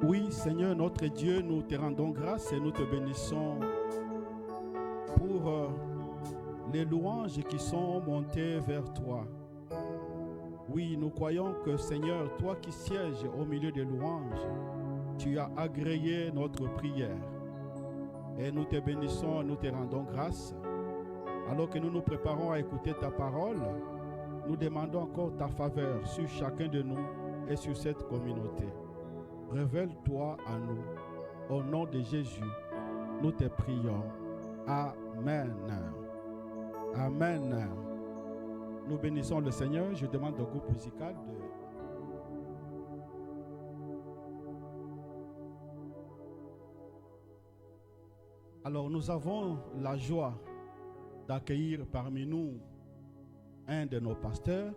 Oui, Seigneur, notre Dieu, nous te rendons grâce et nous te bénissons pour les louanges qui sont montées vers toi. Oui, nous croyons que, Seigneur, toi qui sièges au milieu des louanges, tu as agréé notre prière. Et nous te bénissons et nous te rendons grâce. Alors que nous nous préparons à écouter ta parole, nous demandons encore ta faveur sur chacun de nous et sur cette communauté. Révèle-toi à nous. Au nom de Jésus, nous te prions. Amen. Amen. Nous bénissons le Seigneur. Je demande au groupe musical de... Alors, nous avons la joie d'accueillir parmi nous un de nos pasteurs.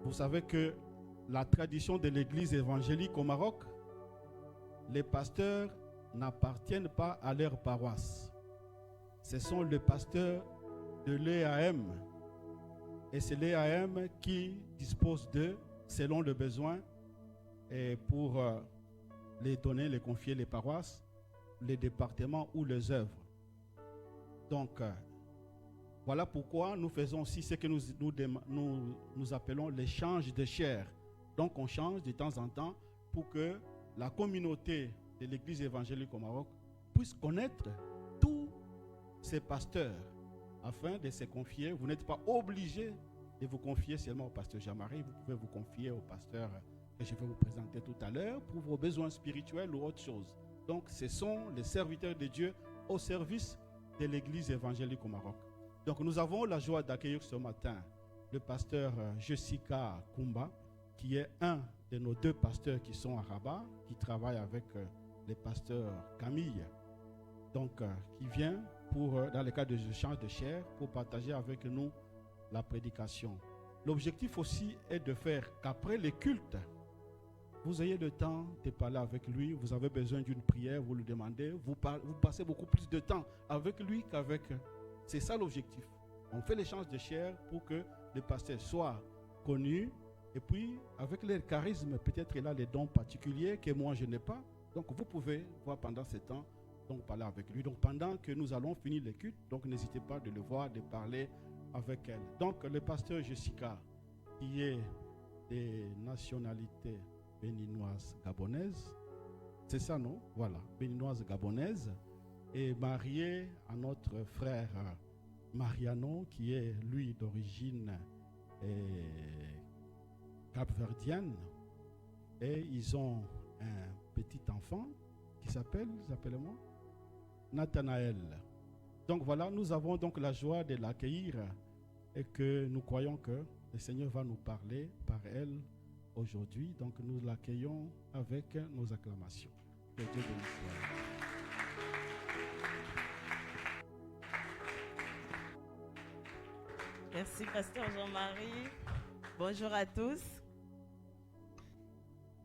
Vous savez que la tradition de l'église évangélique au Maroc, les pasteurs n'appartiennent pas à leur paroisse. Ce sont les pasteurs de l'EAM. Et c'est l'EAM qui dispose d'eux selon le besoin et pour les donner, les confier les paroisses, les départements ou les œuvres. Donc, voilà pourquoi nous faisons aussi ce que nous appelons l'échange de chair. Donc, on change de temps en temps pour que la communauté de l'église évangélique au Maroc puisse connaître tous ces pasteurs afin de se confier. Vous n'êtes pas obligé de vous confier seulement au pasteur Jean-Marie. Vous pouvez vous confier au pasteur que je vais vous présenter tout à l'heure pour vos besoins spirituels ou autre chose. Donc, ce sont les serviteurs de Dieu au service de l'église évangélique au Maroc. Donc, nous avons la joie d'accueillir ce matin le pasteur Jessica Kumba, qui est un de nos deux pasteurs qui sont à Rabat, qui travaille avec le pasteur Camille, donc qui vient pour, dans le cadre des échanges de chair, pour partager avec nous la prédication. L'objectif aussi est de faire qu'après les cultes, vous ayez le temps de parler avec lui. Vous avez besoin d'une prière, vous le demandez. Vous passez beaucoup plus de temps avec lui qu'avec... C'est ça l'objectif. On fait l'échange de chair pour que le pasteur soit connu. Et puis, avec leur charisme, peut-être il a les dons particuliers que moi je n'ai pas. Donc, vous pouvez voir pendant ce temps, donc parler avec lui. Donc, pendant que nous allons finir les cultes, donc n'hésitez pas de le voir, de parler avec elle. Donc, le pasteur Jessica, qui est des nationalités béninoise gabonaise, c'est ça, non? Voilà, béninoise gabonaise, et mariée à notre frère Mariano, qui est lui d'origine capverdienne, et ils ont un petit enfant qui s'appelle, appelez-moi, Nathanaël. Donc voilà, nous avons donc la joie de l'accueillir et que nous croyons que le Seigneur va nous parler par elle aujourd'hui. Donc nous l'accueillons avec nos acclamations. Que Dieu bénisse. Merci pasteur Jean-Marie. Bonjour à tous.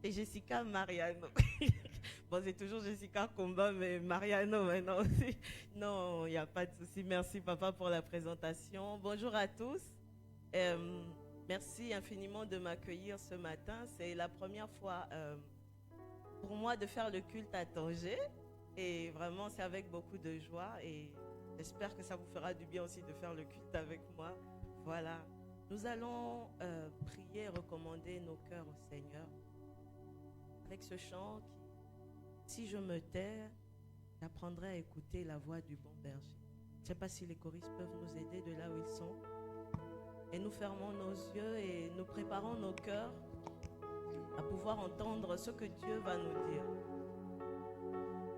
C'est Jessica Mariano. Bon, c'est toujours Jessica Kumba, mais Mariano maintenant aussi. Non, il n'y a pas de souci. Merci papa pour la présentation. Bonjour à tous. Merci infiniment de m'accueillir ce matin. C'est la première fois pour moi de faire le culte à Tanger. Et vraiment, c'est avec beaucoup de joie. Et j'espère que ça vous fera du bien aussi de faire le culte avec moi. Voilà. Nous allons prier et recommander nos cœurs au Seigneur. Avec ce chant qui, si je me tais, j'apprendrai à écouter la voix du bon berger. Je ne sais pas si les choristes peuvent nous aider de là où ils sont. Et nous fermons nos yeux et nous préparons nos cœurs à pouvoir entendre ce que Dieu va nous dire.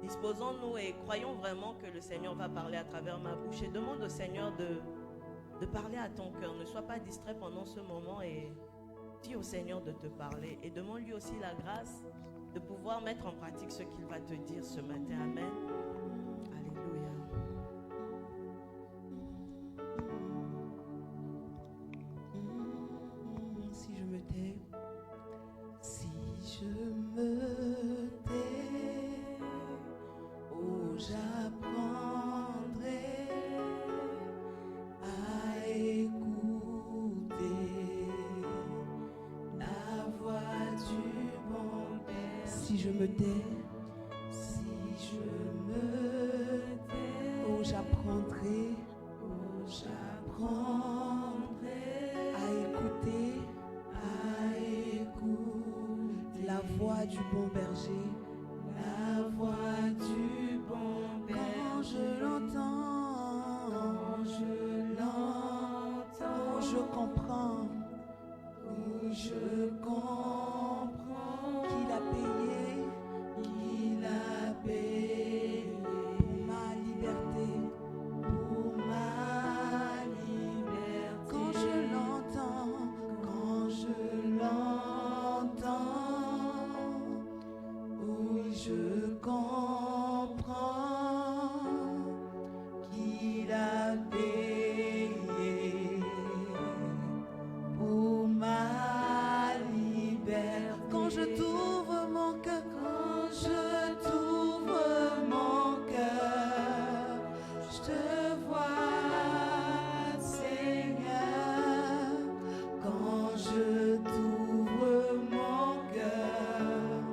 Disposons-nous et croyons vraiment que le Seigneur va parler à travers ma bouche. Et demande au Seigneur de parler à ton cœur. Ne sois pas distrait pendant ce moment et dis au Seigneur de te parler. Et demande-lui aussi la grâce de pouvoir mettre en pratique ce qu'il va te dire ce matin. Amen. Alléluia. Si je me tais, si je me tais, oh j'apprendrai à écouter la voix du bon Père. Si si je me tais, Si je me tais, oh j'apprendrai à écouter la voix du bon berger. la voix du bon Quand berger. je l'entends, Quand je l'entends, je comprends je comprends qu'il a payé qu'il a payé pour ma liberté. pour ma liberté. Quand je l'entends, Quand je l'entends, oui, je comprends qu'il a payé pour ma liberté. Quand je t'ouvre mon cœur, quand je t'ouvre mon cœur, je te vois, Seigneur. Quand je t'ouvre mon cœur,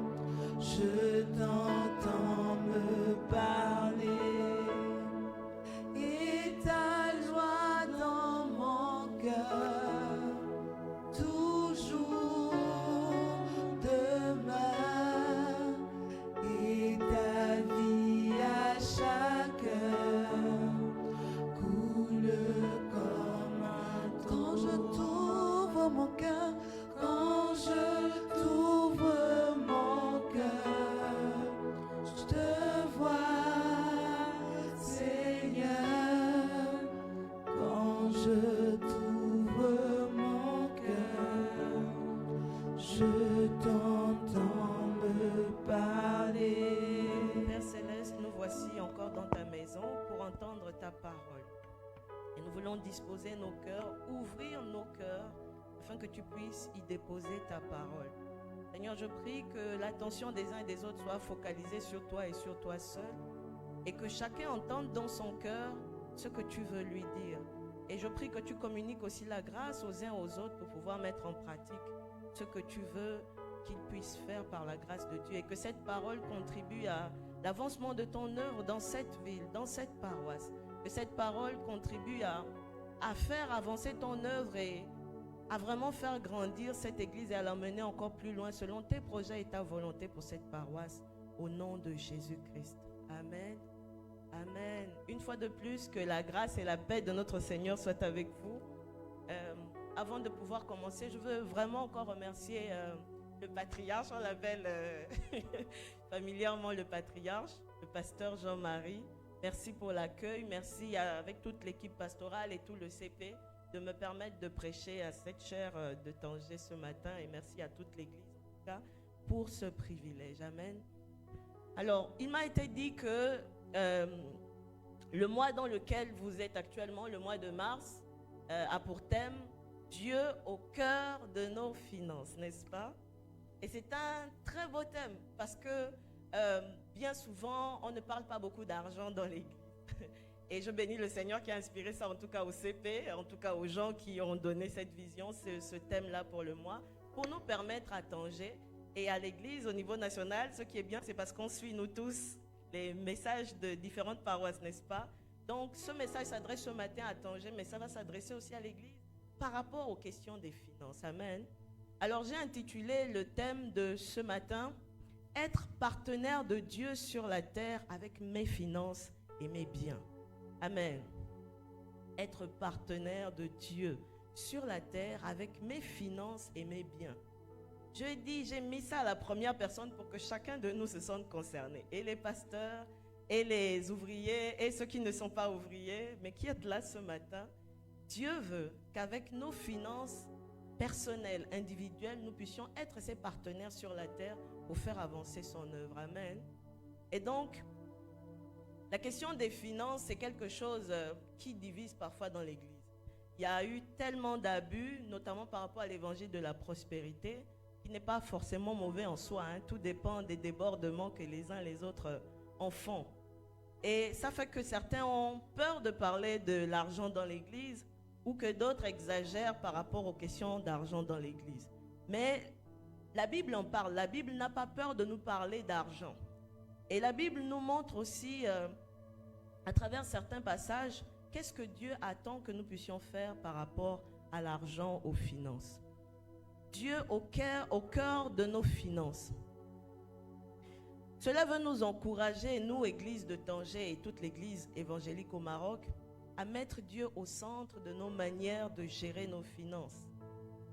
je t'entends me parler. Et ta joie dans mon cœur toujours demeure. Et ta vie à chaque heure coule comme un quand je t'ouvre mon cœur, Quand je t'ouvre mon cœur, je te vois, Seigneur. Quand je t'ouvre mon cœur, je t'entends me parler. Père Céleste, nous voici encore dans ta maison pour entendre ta parole. Et nous voulons disposer nos cœurs, ouvrir nos cœurs, afin que tu puisses y déposer ta parole. Seigneur, je prie que l'attention des uns et des autres soit focalisée sur toi et sur toi seul, et que chacun entende dans son cœur ce que tu veux lui dire. Et je prie que tu communiques aussi la grâce aux uns aux autres pour pouvoir mettre en pratique ce que tu veux qu'ils puissent faire par la grâce de Dieu, et que cette parole contribue à l'avancement de ton œuvre dans cette ville, dans cette paroisse. Que cette parole contribue à faire avancer ton œuvre et à vraiment faire grandir cette église et à l'emmener encore plus loin selon tes projets et ta volonté pour cette paroisse. Au nom de Jésus-Christ. Amen. Amen. Une fois de plus, que la grâce et la paix de notre Seigneur soient avec vous. Avant de pouvoir commencer, je veux vraiment encore remercier le patriarche, on l'appelle familièrement le patriarche, le pasteur Jean-Marie. Merci pour l'accueil, merci avec toute l'équipe pastorale et tout le CP de me permettre de prêcher à cette chaire de Tanger ce matin, et merci à toute l'église en tout cas pour ce privilège. Amen. Alors, il m'a été dit que le mois dans lequel vous êtes actuellement, le mois de mars, a pour thème Dieu au cœur de nos finances, n'est-ce pas? Et c'est un très beau thème parce que bien souvent, on ne parle pas beaucoup d'argent dans l'église. Et je bénis le Seigneur qui a inspiré ça, en tout cas au CP, en tout cas aux gens qui ont donné cette vision, ce thème-là pour le mois, pour nous permettre à Tanger et à l'église au niveau national. Ce qui est bien, c'est parce qu'on suit, nous tous, les messages de différentes paroisses, n'est-ce pas? Donc, ce message s'adresse ce matin à Tanger, mais ça va s'adresser aussi à l'église par rapport aux questions des finances. Amen. Alors, j'ai intitulé le thème de ce matin, « Être partenaire de Dieu sur la terre avec mes finances et mes biens ». Amen. Être partenaire de Dieu sur la terre avec mes finances et mes biens. J'ai mis ça à la première personne pour que chacun de nous se sente concerné. Et les pasteurs, et les ouvriers, et ceux qui ne sont pas ouvriers, mais qui êtes là ce matin. Dieu veut qu'avec nos finances personnelles, individuelles, nous puissions être ses partenaires sur la terre pour faire avancer son œuvre. Amen. Et donc, la question des finances, c'est quelque chose qui divise parfois dans l'Église. Il y a eu tellement d'abus, notamment par rapport à l'évangile de la prospérité, qui n'est pas forcément mauvais en soi. Tout dépend des débordements que les uns et les autres en font. Et ça fait que certains ont peur de parler de l'argent dans l'Église ou que d'autres exagèrent par rapport aux questions d'argent dans l'Église. Mais La Bible en parle. La Bible n'a pas peur de nous parler d'argent. Et la Bible nous montre aussi, à travers certains passages, qu'est-ce que Dieu attend que nous puissions faire par rapport à l'argent, aux finances. Dieu au cœur de nos finances. Cela veut nous encourager, nous, Église de Tanger et toute l'Église évangélique au Maroc, à mettre Dieu au centre de nos manières de gérer nos finances.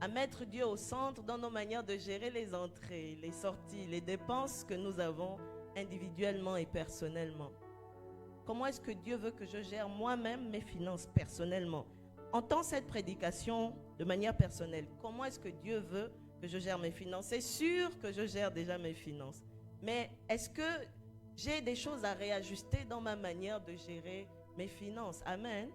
À mettre Dieu au centre dans nos manières de gérer les entrées, les sorties, les dépenses que nous avons individuellement et personnellement. Comment est-ce que Dieu veut que je gère moi-même mes finances personnellement? Entends cette prédication de manière personnelle. Comment est-ce que Dieu veut que je gère mes finances? C'est sûr que je gère déjà mes finances. Mais est-ce que j'ai des choses à réajuster dans ma manière de gérer mes finances? Amen.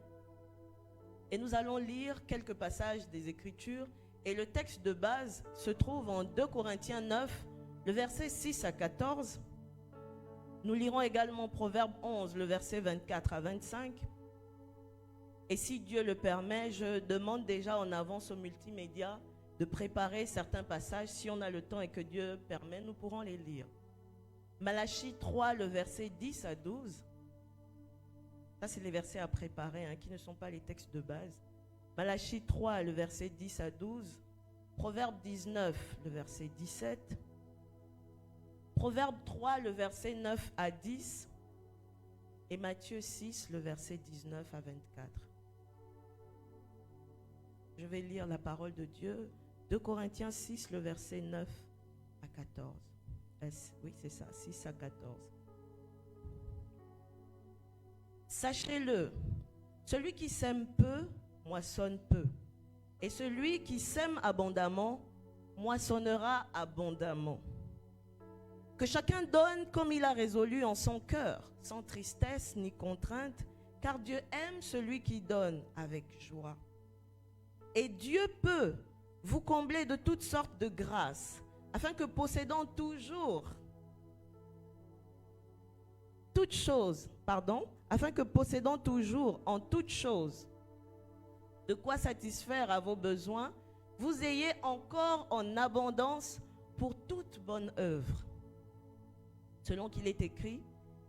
Et nous allons lire quelques passages des Écritures. Et le texte de base se trouve en 2 Corinthiens 9, le verset 6 à 14. Nous lirons également Proverbe 11, le verset 24 à 25. Et si Dieu le permet, je demande déjà en avance au multimédia de préparer certains passages. Si on a le temps et que Dieu permet, nous pourrons les lire. Malachie 3, le verset 10 à 12. Ça, c'est les versets à préparer, qui ne sont pas les textes de base. Malachie 3, le verset 10 à 12. Proverbe 19, le verset 17. Proverbe 3, le verset 9 à 10. Et Matthieu 6, le verset 19 à 24. Je vais lire la parole de Dieu. 2 Corinthiens 6, le verset 9 à 14. Oui, c'est ça, 6 à 14. Sachez-le, celui qui sème peu, moissonne peu. Et celui qui sème abondamment, moissonnera abondamment. Que chacun donne comme il a résolu en son cœur, sans tristesse ni contrainte, car Dieu aime celui qui donne avec joie. Et Dieu peut vous combler de toutes sortes de grâces, afin que possédant toujours en toutes choses de quoi satisfaire à vos besoins, vous ayez encore en abondance pour toute bonne œuvre. Selon qu'il est écrit,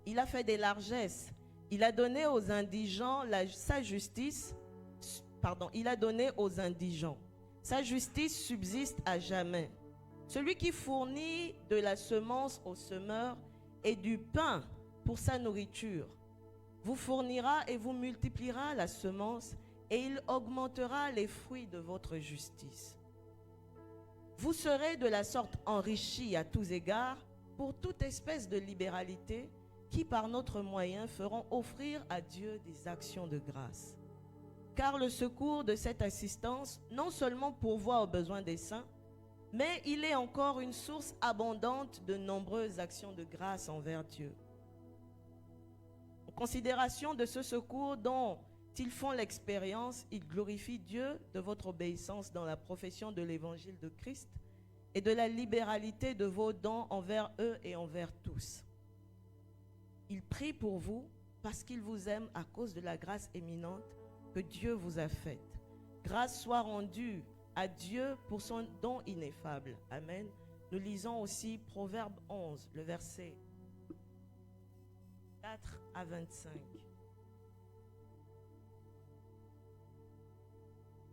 il a fait des largesses, il a donné aux indigents sa justice, il a donné aux indigents. Sa justice subsiste à jamais. Celui qui fournit de la semence au semeur et du pain pour sa nourriture, vous fournira et vous multipliera la semence et il augmentera les fruits de votre justice. Vous serez de la sorte enrichis à tous égards pour toute espèce de libéralité qui par notre moyen feront offrir à Dieu des actions de grâce. Car le secours de cette assistance non seulement pourvoit aux besoins des saints, mais il est encore une source abondante de nombreuses actions de grâce envers Dieu. En considération de ce secours dont ils font l'expérience, ils glorifient Dieu de votre obéissance dans la profession de l'évangile de Christ et de la libéralité de vos dons envers eux et envers tous. Ils prient pour vous parce qu'ils vous aiment à cause de la grâce éminente que Dieu vous a faite. Grâce soit rendue à Dieu pour son don ineffable. Amen. Nous lisons aussi Proverbe 11, le verset 4 à 25.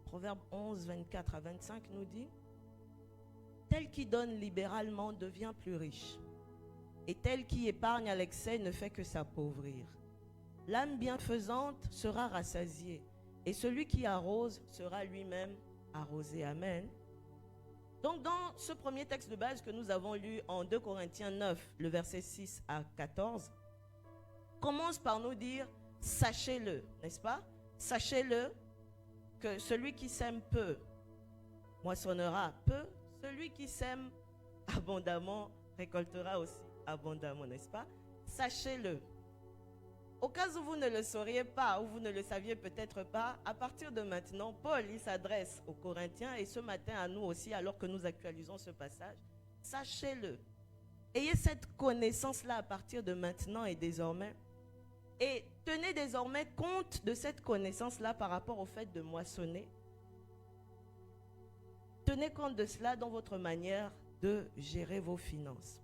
Proverbe 11, 24 à 25 nous dit: tel qui donne libéralement devient plus riche, et tel qui épargne à l'excès ne fait que s'appauvrir. L'âme bienfaisante sera rassasiée, et celui qui arrose sera lui-même arrosé. Amen. Donc dans ce premier texte de base que nous avons lu en 2 Corinthiens 9, le verset 6 à 14, commence par nous dire: sachez-le, n'est-ce pas? Sachez-le que celui qui sème peu moissonnera peu, celui qui sème abondamment récoltera aussi abondamment, n'est-ce pas? Sachez-le. Au cas où vous ne le sauriez pas, ou vous ne le saviez peut-être pas, à partir de maintenant, Paul il s'adresse aux Corinthiens et ce matin à nous aussi, alors que nous actualisons ce passage. Sachez-le. Ayez cette connaissance-là à partir de maintenant et désormais. Et tenez désormais compte de cette connaissance-là par rapport au fait de moissonner. Tenez compte de cela dans votre manière de gérer vos finances.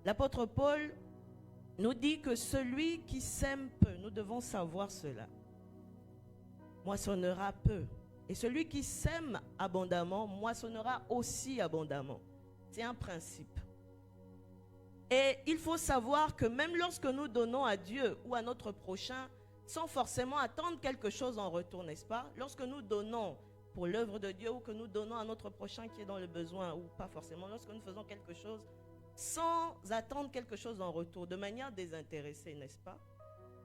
L'apôtre Paul nous dit que celui qui sème peu, nous devons savoir cela, moissonnera peu. Et celui qui sème abondamment, moissonnera aussi abondamment. C'est un principe. Et il faut savoir que même lorsque nous donnons à Dieu ou à notre prochain, sans forcément attendre quelque chose en retour, n'est-ce pas? Lorsque nous donnons pour l'œuvre de Dieu ou que nous donnons à notre prochain qui est dans le besoin ou pas forcément, lorsque nous faisons quelque chose sans attendre quelque chose en retour, de manière désintéressée, n'est-ce pas?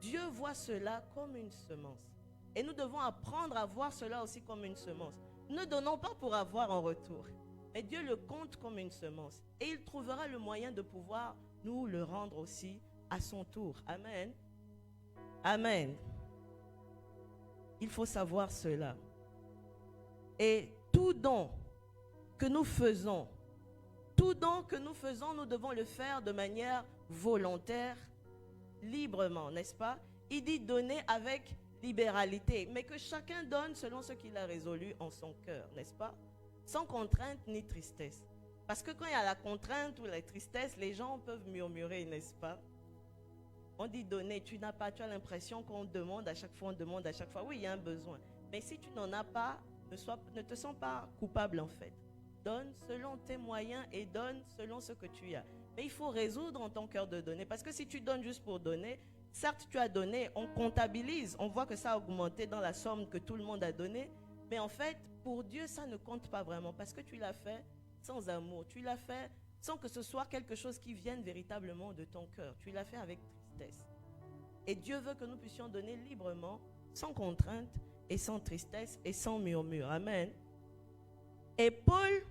Dieu voit cela comme une semence. Et nous devons apprendre à voir cela aussi comme une semence. Ne donnons pas pour avoir en retour, mais Dieu le compte comme une semence. Et il trouvera le moyen de pouvoir nous le rendre aussi à son tour. Amen. Amen. Il faut savoir cela. Et tout don que nous faisons, nous devons le faire de manière volontaire, librement, n'est-ce pas? Il dit donner avec libéralité, mais que chacun donne selon ce qu'il a résolu en son cœur, n'est-ce pas? Sans contrainte ni tristesse. Parce que quand il y a la contrainte ou la tristesse, les gens peuvent murmurer, n'est-ce pas? On dit donner, tu n'as pas, tu as l'impression qu'on demande à chaque fois, Oui, il y a un besoin. Mais si tu n'en as pas, ne te sens pas coupable en fait. Donne selon tes moyens et donne selon ce que tu as. Mais il faut résoudre en ton cœur de donner. Parce que si tu donnes juste pour donner, certes tu as donné, on comptabilise, on voit que ça a augmenté dans la somme que tout le monde a donnée. Mais en fait, pour Dieu, ça ne compte pas vraiment. Parce que tu l'as fait sans amour. Tu l'as fait sans que ce soit quelque chose qui vienne véritablement de ton cœur. Tu l'as fait avec tristesse. Et Dieu veut que nous puissions donner librement, sans contrainte et sans tristesse et sans murmure. Amen. Et Paul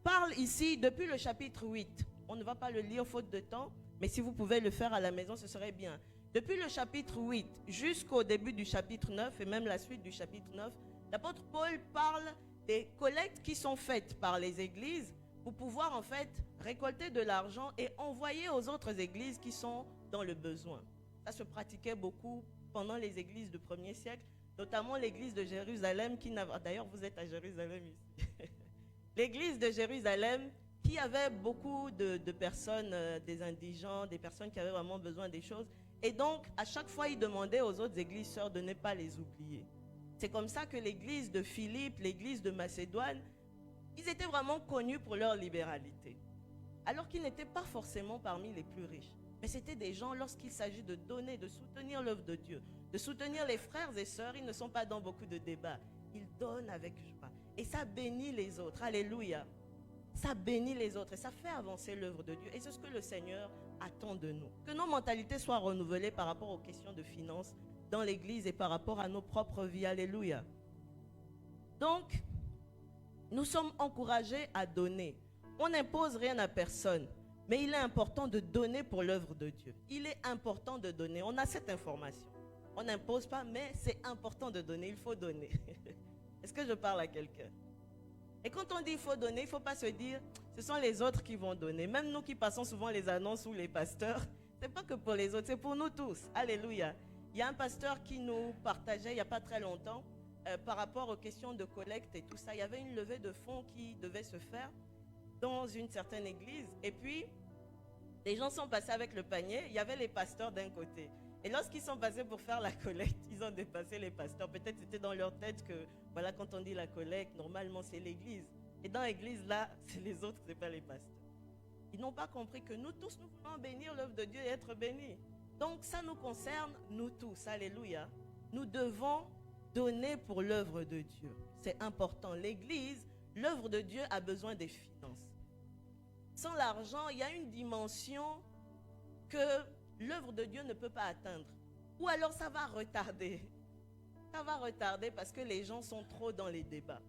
parle ici depuis le chapitre 8. On ne va pas le lire faute de temps, mais si vous pouvez le faire à la maison, ce serait bien. Depuis le chapitre 8 jusqu'au début du chapitre 9 et même la suite du chapitre 9, l'apôtre Paul parle des collectes qui sont faites par les églises pour pouvoir en fait récolter de l'argent et envoyer aux autres églises qui sont dans le besoin. Ça se pratiquait beaucoup pendant les églises du 1er siècle, notamment l'église de Jérusalem qui n'avait... D'ailleurs, vous êtes à Jérusalem ici. L'église de Jérusalem qui avait beaucoup de personnes, des indigents, des personnes qui avaient vraiment besoin des choses. Et donc, à chaque fois, ils demandaient aux autres églises sœurs de ne pas les oublier. C'est comme ça que l'église de Philippe, l'église de Macédoine, ils étaient vraiment connus pour leur libéralité. Alors qu'ils n'étaient pas forcément parmi les plus riches. Mais c'était des gens, lorsqu'il s'agit de donner, de soutenir l'œuvre de Dieu, de soutenir les frères et sœurs, ils ne sont pas dans beaucoup de débats. Ils donnent avec joie. Et ça bénit les autres. Alléluia. Ça bénit les autres et ça fait avancer l'œuvre de Dieu. Et c'est ce que le Seigneur attend de nous. Que nos mentalités soient renouvelées par rapport aux questions de finances dans l'Église et par rapport à nos propres vies. Alléluia. Donc, nous sommes encouragés à donner. On n'impose rien à personne. Mais il est important de donner pour l'œuvre de Dieu. Il est important de donner. On a cette information. On n'impose pas, mais c'est important de donner. Il faut donner. Est-ce que je parle à quelqu'un? Et quand on dit il faut donner, il ne faut pas se dire ce sont les autres qui vont donner. Même nous qui passons souvent les annonces ou les pasteurs, ce n'est pas que pour les autres, c'est pour nous tous. Alléluia. Il y a un pasteur qui nous partageait il n'y a pas très longtemps par rapport aux questions de collecte et tout ça. Il y avait une levée de fonds qui devait se faire dans une certaine église. Et puis, les gens sont passés avec le panier. Il y avait les pasteurs d'un côté. Et lorsqu'ils sont passés pour faire la collecte, ils ont dépassé les pasteurs. Peut-être c'était dans leur tête que, voilà, quand on dit la collecte, normalement c'est l'église. Et dans l'église, là, c'est les autres, ce n'est pas les pasteurs. Ils n'ont pas compris que nous tous, nous voulons bénir l'œuvre de Dieu et être bénis. Donc ça nous concerne, nous tous. Alléluia. Nous devons donner pour l'œuvre de Dieu. C'est important. L'église, l'œuvre de Dieu a besoin des finances. Sans l'argent, il y a une dimension que l'œuvre de Dieu ne peut pas atteindre. Ou alors ça va retarder. Ça va retarder parce que les gens sont trop dans les débats.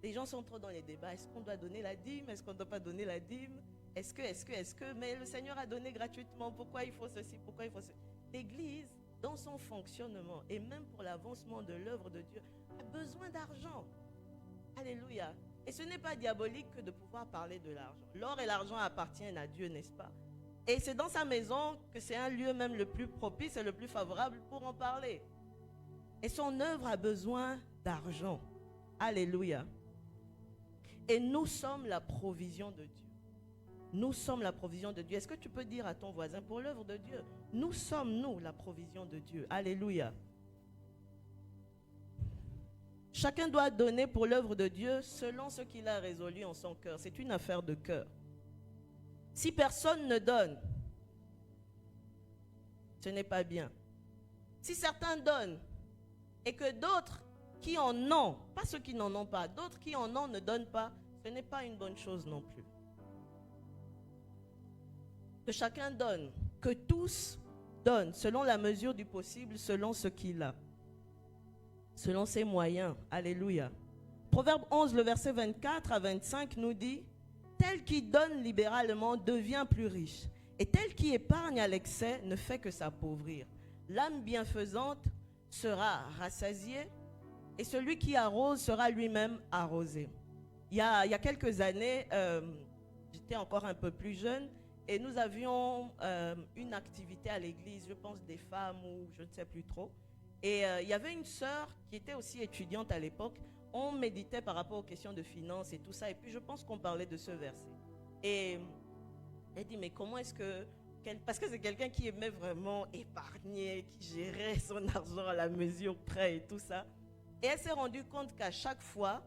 Les gens sont trop dans les débats. Est-ce qu'on doit donner la dîme? Est-ce qu'on ne doit pas donner la dîme? Est-ce que? Mais le Seigneur a donné gratuitement. Pourquoi il faut ceci? Pourquoi il faut ceci? L'Église, dans son fonctionnement et même pour l'avancement de l'œuvre de Dieu, a besoin d'argent. Alléluia. Et ce n'est pas diabolique que de pouvoir parler de l'argent. L'or et l'argent appartiennent à Dieu, n'est-ce pas? Et c'est dans sa maison que c'est un lieu même le plus propice et le plus favorable pour en parler. Et son œuvre a besoin d'argent. Alléluia. Et nous sommes la provision de Dieu. Nous sommes la provision de Dieu. Est-ce que tu peux dire à ton voisin, pour l'œuvre de Dieu, nous sommes, nous, la provision de Dieu. Alléluia. Chacun doit donner pour l'œuvre de Dieu selon ce qu'il a résolu en son cœur. C'est une affaire de cœur. Si personne ne donne, ce n'est pas bien. Si certains donnent et que d'autres qui en ont, pas ceux qui n'en ont pas, d'autres qui en ont ne donnent pas, ce n'est pas une bonne chose non plus. Que chacun donne, que tous donnent selon la mesure du possible, selon ce qu'il a, selon ses moyens. Alléluia. Proverbe 11, le verset 24 à 25 nous dit: tel qui donne libéralement devient plus riche, et tel qui épargne à l'excès ne fait que s'appauvrir. L'âme bienfaisante sera rassasiée, et celui qui arrose sera lui-même arrosé. Il y a quelques années, j'étais encore un peu plus jeune, et nous avions une activité à l'église, je pense des femmes ou je ne sais plus trop. Et il y avait une sœur qui était aussi étudiante à l'époque. On méditait par rapport aux questions de finances et tout ça. Et puis je pense qu'on parlait de ce verset. Et elle dit, mais comment est-ce que... Parce que c'est quelqu'un qui aimait vraiment épargner, qui gérait son argent à la mesure près et tout ça. Et elle s'est rendue compte qu'à chaque fois,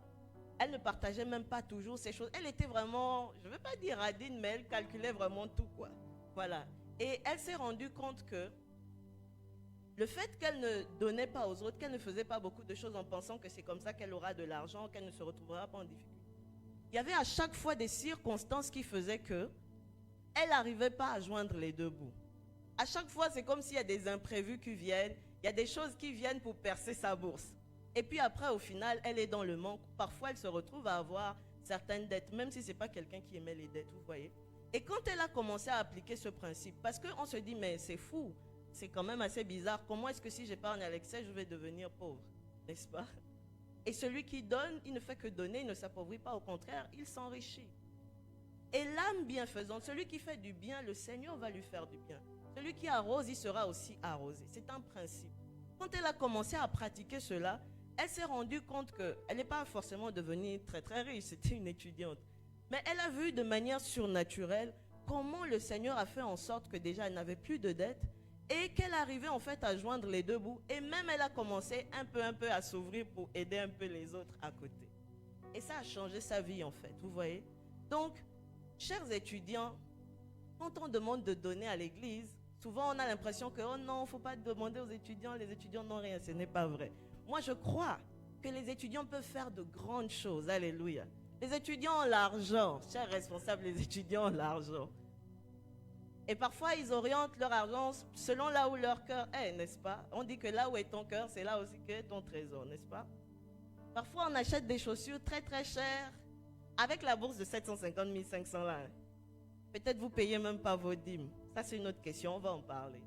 elle ne partageait même pas toujours ces choses. Elle était vraiment, je ne veux pas dire radine, mais elle calculait vraiment tout, quoi. Voilà. Et elle s'est rendue compte que le fait qu'elle ne donnait pas aux autres, qu'elle ne faisait pas beaucoup de choses en pensant que c'est comme ça qu'elle aura de l'argent, qu'elle ne se retrouvera pas en difficulté. Il y avait à chaque fois des circonstances qui faisaient que elle n'arrivait pas à joindre les deux bouts. À chaque fois, c'est comme s'il y a des imprévus qui viennent, il y a des choses qui viennent pour percer sa bourse. Et puis après, au final, elle est dans le manque. Parfois, elle se retrouve à avoir certaines dettes, même si ce n'est pas quelqu'un qui aimait les dettes, vous voyez. Et quand elle a commencé à appliquer ce principe, parce qu'on se dit, mais c'est fou, c'est quand même assez bizarre. Comment est-ce que si j'épargne à l'excès, je vais devenir pauvre, n'est-ce pas? Et celui qui donne, il ne fait que donner, il ne s'appauvrit pas, au contraire, il s'enrichit. Et l'âme bienfaisante, celui qui fait du bien, le Seigneur va lui faire du bien. Celui qui arrose, il sera aussi arrosé. C'est un principe. Quand elle a commencé à pratiquer cela, elle s'est rendue compte qu'elle n'est pas forcément devenue très très riche, c'était une étudiante. Mais elle a vu de manière surnaturelle comment le Seigneur a fait en sorte que déjà elle n'avait plus de dettes et qu'elle arrivait en fait à joindre les deux bouts. Et même elle a commencé un peu à s'ouvrir pour aider un peu les autres à côté. Et ça a changé sa vie en fait, vous voyez. Donc, chers étudiants, quand on demande de donner à l'église, souvent on a l'impression que oh non, il ne faut pas demander aux étudiants, les étudiants n'ont rien, ce n'est pas vrai. Moi, je crois que les étudiants peuvent faire de grandes choses. Alléluia. Les étudiants ont l'argent. Chers responsables, les étudiants ont l'argent. Et parfois, ils orientent leur argent selon là où leur cœur est, n'est-ce pas? On dit que là où est ton cœur, c'est là aussi qu'est ton trésor, n'est-ce pas? Parfois, on achète des chaussures très très chères avec la bourse de 750 500 là. Peut-être vous ne payez même pas vos dîmes. Ça, c'est une autre question, on va en parler.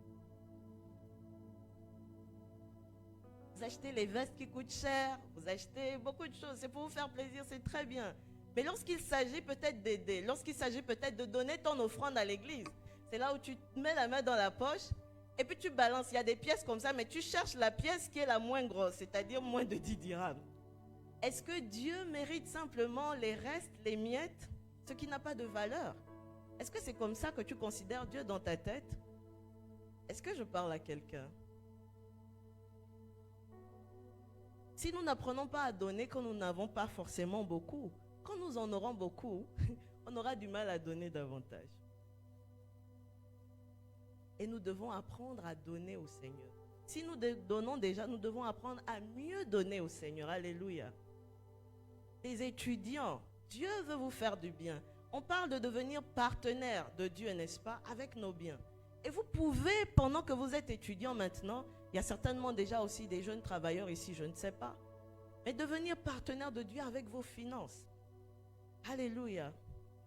Vous achetez les vestes qui coûtent cher, vous achetez beaucoup de choses, c'est pour vous faire plaisir, c'est très bien. Mais lorsqu'il s'agit peut-être d'aider, lorsqu'il s'agit peut-être de donner ton offrande à l'église, c'est là où tu te mets la main dans la poche et puis tu balances. Il y a des pièces comme ça, mais tu cherches la pièce qui est la moins grosse, c'est-à-dire moins de 10 dirhams. Est-ce que Dieu mérite simplement les restes, les miettes, ce qui n'a pas de valeur? Est-ce que c'est comme ça que tu considères Dieu dans ta tête? Est-ce que je parle à quelqu'un? Si nous n'apprenons pas à donner quand nous n'avons pas forcément beaucoup, quand nous en aurons beaucoup, on aura du mal à donner davantage. Et nous devons apprendre à donner au Seigneur. Si nous donnons déjà, nous devons apprendre à mieux donner au Seigneur. Alléluia. Les étudiants, Dieu veut vous faire du bien. On parle de devenir partenaire de Dieu, n'est-ce pas, avec nos biens. Et vous pouvez, pendant que vous êtes étudiant maintenant, il y a certainement déjà aussi des jeunes travailleurs ici, je ne sais pas. Mais devenir partenaire de Dieu avec vos finances. Alléluia.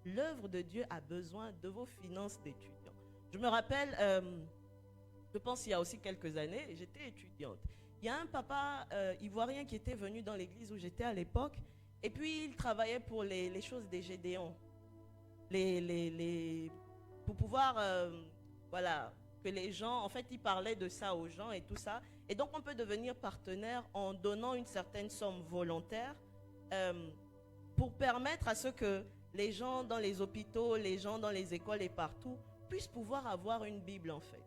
L'œuvre de Dieu a besoin de vos finances d'étudiants. Je me rappelle, je pense il y a aussi quelques années, j'étais étudiante. Il y a un papa ivoirien qui était venu dans l'église où j'étais à l'époque. Et puis il travaillait pour les choses des Gédéons. Pour pouvoir, voilà... que les gens, en fait, ils parlaient de ça aux gens et tout ça. Et donc, on peut devenir partenaire en donnant une certaine somme volontaire pour permettre à ce que les gens dans les hôpitaux, les gens dans les écoles et partout puissent pouvoir avoir une Bible en fait.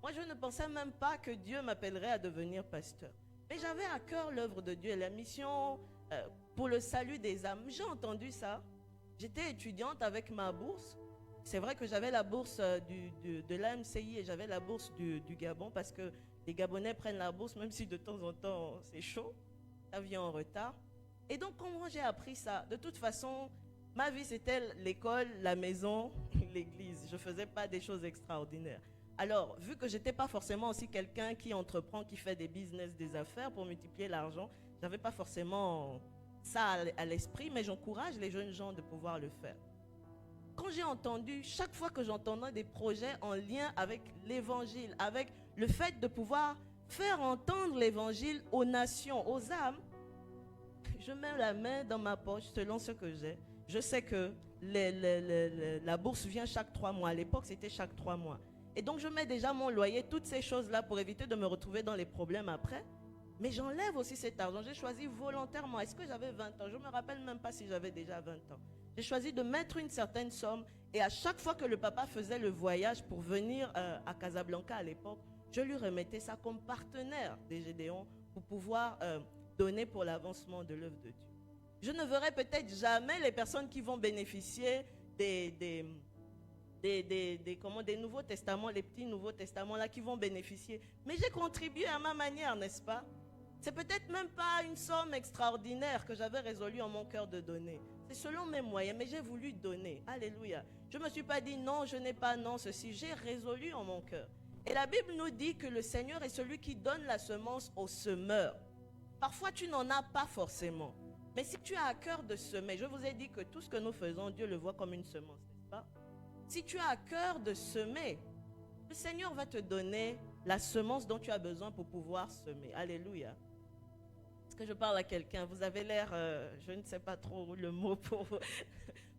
Moi, je ne pensais même pas que Dieu m'appellerait à devenir pasteur. Mais j'avais à cœur l'œuvre de Dieu et la mission pour le salut des âmes. J'ai entendu ça. J'étais étudiante avec ma bourse. C'est vrai que j'avais la bourse de l'AMCI et j'avais la bourse du Gabon parce que les Gabonais prennent la bourse, même si de temps en temps c'est chaud. Ça vient en retard. Et donc, comment j'ai appris ça? De toute façon, ma vie, c'était l'école, la maison, l'église. Je ne faisais pas des choses extraordinaires. Alors, vu que je n'étais pas forcément aussi quelqu'un qui entreprend, qui fait des business, des affaires pour multiplier l'argent, je n'avais pas forcément ça à l'esprit, mais j'encourage les jeunes gens de pouvoir le faire. Quand j'ai entendu, chaque fois que j'entendais des projets en lien avec l'évangile, avec le fait de pouvoir faire entendre l'évangile aux nations, aux âmes, je mets la main dans ma poche selon ce que j'ai. Je sais que la bourse vient chaque 3 mois. À l'époque, c'était chaque 3 mois. Et donc, je mets déjà mon loyer, toutes ces choses-là pour éviter de me retrouver dans les problèmes après. Mais j'enlève aussi cet argent. J'ai choisi volontairement. Est-ce que j'avais 20 ans? Je ne me rappelle même pas si j'avais déjà 20 ans. J'ai choisi de mettre une certaine somme. Et à chaque fois que le papa faisait le voyage pour venir à Casablanca à l'époque, je lui remettais ça comme partenaire des Gédéons pour pouvoir donner pour l'avancement de l'œuvre de Dieu. Je ne verrai peut-être jamais les personnes qui vont bénéficier des Nouveaux Testaments, les petits Nouveaux Testaments là qui vont bénéficier. Mais j'ai contribué à ma manière, n'est-ce pas? C'est peut-être même pas une somme extraordinaire que j'avais résolu en mon cœur de donner. C'est selon mes moyens, mais j'ai voulu donner. Alléluia. Je ne me suis pas dit non, je n'ai pas non, ceci. J'ai résolu en mon cœur. Et la Bible nous dit que le Seigneur est celui qui donne la semence au semeur. Parfois, tu n'en as pas forcément. Mais si tu as à cœur de semer, je vous ai dit que tout ce que nous faisons, Dieu le voit comme une semence, n'est-ce pas? Si tu as à cœur de semer, le Seigneur va te donner la semence dont tu as besoin pour pouvoir semer. Alléluia. Est-ce que je parle à quelqu'un? Vous avez l'air, je ne sais pas trop le mot pour vous.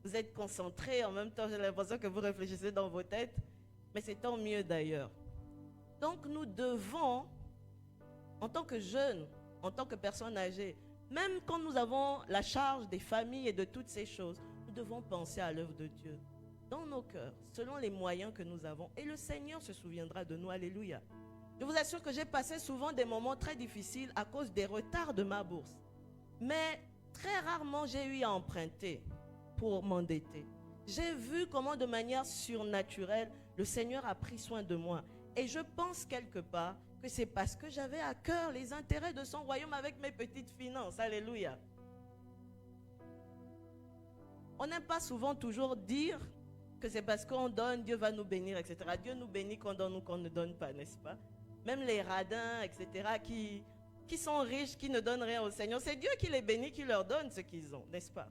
Vous êtes concentré, en même temps j'ai l'impression que vous réfléchissez dans vos têtes. Mais c'est tant mieux d'ailleurs. Donc nous devons, en tant que jeunes, en tant que personnes âgées, même quand nous avons la charge des familles et de toutes ces choses, nous devons penser à l'œuvre de Dieu dans nos cœurs, selon les moyens que nous avons. Et le Seigneur se souviendra de nous. Alléluia. Je vous assure que j'ai passé souvent des moments très difficiles à cause des retards de ma bourse. Mais très rarement j'ai eu à emprunter pour m'endetter. J'ai vu comment de manière surnaturelle, le Seigneur a pris soin de moi. Et je pense quelque part que c'est parce que j'avais à cœur les intérêts de son royaume avec mes petites finances. Alléluia. On n'aime pas souvent toujours dire que c'est parce qu'on donne, Dieu va nous bénir, etc. Dieu nous bénit qu'on donne ou qu'on ne donne pas, n'est-ce pas? Même les radins, etc., qui sont riches, qui ne donnent rien au Seigneur, c'est Dieu qui les bénit, qui leur donne ce qu'ils ont, n'est-ce pas?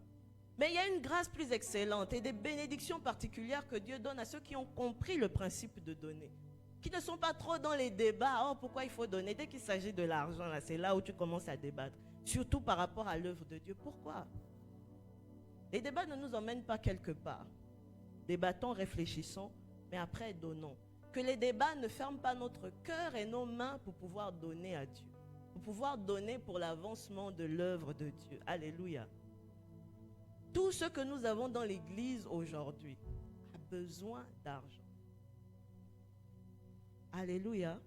Mais il y a une grâce plus excellente et des bénédictions particulières que Dieu donne à ceux qui ont compris le principe de donner, qui ne sont pas trop dans les débats. Oh, pourquoi il faut donner? Dès qu'il s'agit de l'argent, là, c'est là où tu commences à débattre, surtout par rapport à l'œuvre de Dieu. Pourquoi? Les débats ne nous emmènent pas quelque part. Débattons, réfléchissons, mais après donnons. Que les débats ne ferment pas notre cœur et nos mains pour pouvoir donner à Dieu, pour pouvoir donner pour l'avancement de l'œuvre de Dieu. Alléluia. Tout ce que nous avons dans l'église aujourd'hui a besoin d'argent. Alléluia.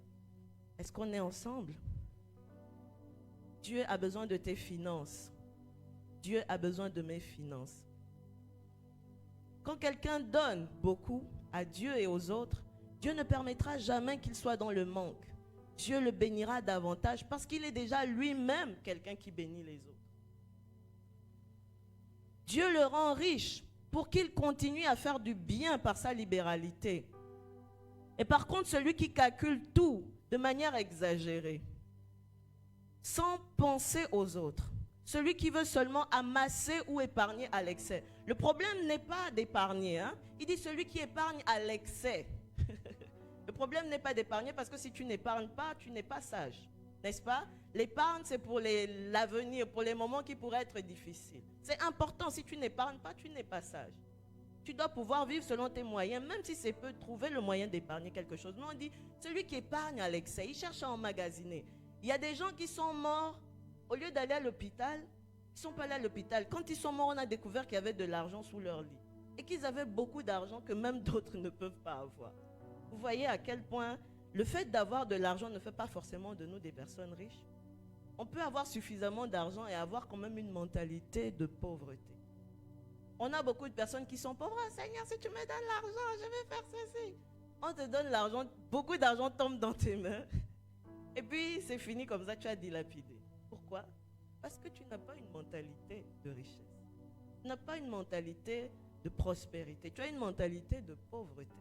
Est-ce qu'on est ensemble? Dieu a besoin de tes finances. Dieu a besoin de mes finances. Quand quelqu'un donne beaucoup à Dieu et aux autres, Dieu ne permettra jamais qu'il soit dans le manque. Dieu le bénira davantage parce qu'il est déjà lui-même quelqu'un qui bénit les autres. Dieu le rend riche pour qu'il continue à faire du bien par sa libéralité. Et par contre, celui qui calcule tout de manière exagérée, sans penser aux autres, celui qui veut seulement amasser ou épargner à l'excès. Le problème n'est pas d'épargner. Il dit celui qui épargne à l'excès. Le problème n'est pas d'épargner parce que si tu n'épargnes pas, tu n'es pas sage. N'est-ce pas? L'épargne, c'est pour l'avenir, pour les moments qui pourraient être difficiles. C'est important. Si tu n'épargnes pas, tu n'es pas sage. Tu dois pouvoir vivre selon tes moyens, même si c'est peu, trouver le moyen d'épargner quelque chose. Nous, on dit, celui qui épargne à l'excès, il cherche à emmagasiner. Il y a des gens qui sont morts. Au lieu d'aller à l'hôpital, Ils ne sont pas allés à l'hôpital. Quand ils sont morts, on a découvert qu'il y avait de l'argent sous leur lit. Et qu'ils avaient beaucoup d'argent que même d'autres ne peuvent pas avoir. Vous voyez à quel point le fait d'avoir de l'argent ne fait pas forcément de nous des personnes riches. On peut avoir suffisamment d'argent et avoir quand même une mentalité de pauvreté. On a beaucoup de personnes qui sont pauvres. Oh, Seigneur, si tu me donnes l'argent, je vais faire ceci. On te donne l'argent, beaucoup d'argent tombe dans tes mains. Et puis, c'est fini comme ça, tu as dilapidé. Pourquoi? Parce que tu n'as pas une mentalité de richesse. Tu n'as pas une mentalité de prospérité. Tu as une mentalité de pauvreté.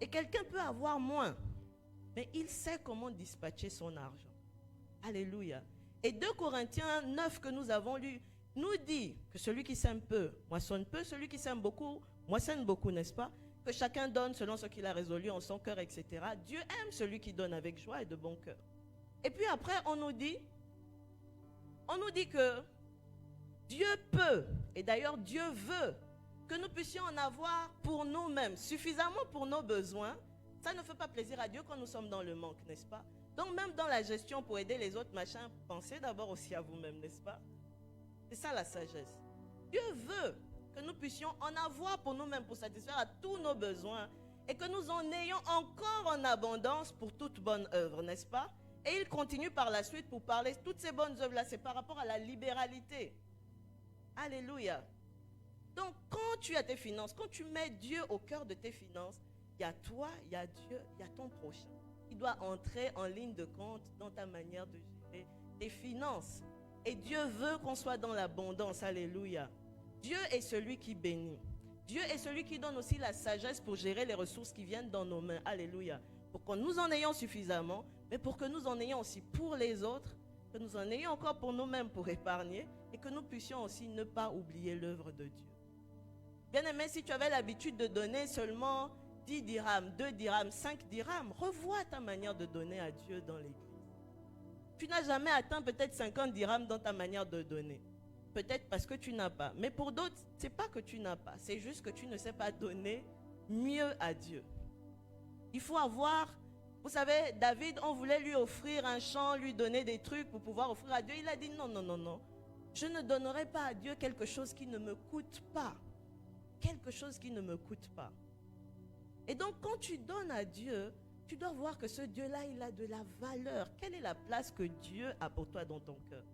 Et quelqu'un peut avoir moins, mais il sait comment dispatcher son argent. Alléluia. Et 2 Corinthiens 9 que nous avons lu nous dit que celui qui sème peu moissonne peu, celui qui sème beaucoup moissonne beaucoup, n'est-ce pas? Que chacun donne selon ce qu'il a résolu en son cœur, etc. Dieu aime celui qui donne avec joie et de bon cœur. Et puis après, on nous dit que Dieu peut, et d'ailleurs Dieu veut, que nous puissions en avoir pour nous-mêmes, suffisamment pour nos besoins. Ça ne fait pas plaisir à Dieu quand nous sommes dans le manque, n'est-ce pas? Donc même dans la gestion pour aider les autres, machin, pensez d'abord aussi à vous-même, n'est-ce pas? C'est ça la sagesse. Dieu veut que nous puissions en avoir pour nous-mêmes, pour satisfaire à tous nos besoins, et que nous en ayons encore en abondance pour toute bonne œuvre, n'est-ce pas? Et il continue par la suite pour parler, toutes ces bonnes œuvres-là, c'est par rapport à la libéralité. Alléluia. Donc, quand tu as tes finances, quand tu mets Dieu au cœur de tes finances, il y a toi, il y a Dieu, il y a ton prochain. Il doit entrer en ligne de compte dans ta manière de gérer tes finances. Et Dieu veut qu'on soit dans l'abondance. Alléluia. Dieu est celui qui bénit. Dieu est celui qui donne aussi la sagesse pour gérer les ressources qui viennent dans nos mains. Alléluia. Pour que nous en ayons suffisamment, mais pour que nous en ayons aussi pour les autres, que nous en ayons encore pour nous-mêmes pour épargner, et que nous puissions aussi ne pas oublier l'œuvre de Dieu. Bien-aimé, si tu avais l'habitude de donner seulement 10 dirhams, 2 dirhams, 5 dirhams, revois ta manière de donner à Dieu dans l'église. Tu n'as jamais atteint peut-être 50 dirhams dans ta manière de donner. Peut-être parce que tu n'as pas. Mais pour d'autres, ce n'est pas que tu n'as pas. C'est juste que tu ne sais pas donner mieux à Dieu. Il faut avoir... Vous savez, David, on voulait lui offrir un champ, lui donner des trucs pour pouvoir offrir à Dieu. Il a dit non, non, non, non. Je ne donnerai pas à Dieu quelque chose qui ne me coûte pas. Quelque chose qui ne me coûte pas. Et donc, quand tu donnes à Dieu, tu dois voir que ce Dieu-là, il a de la valeur. Quelle est la place que Dieu a pour toi dans ton cœur?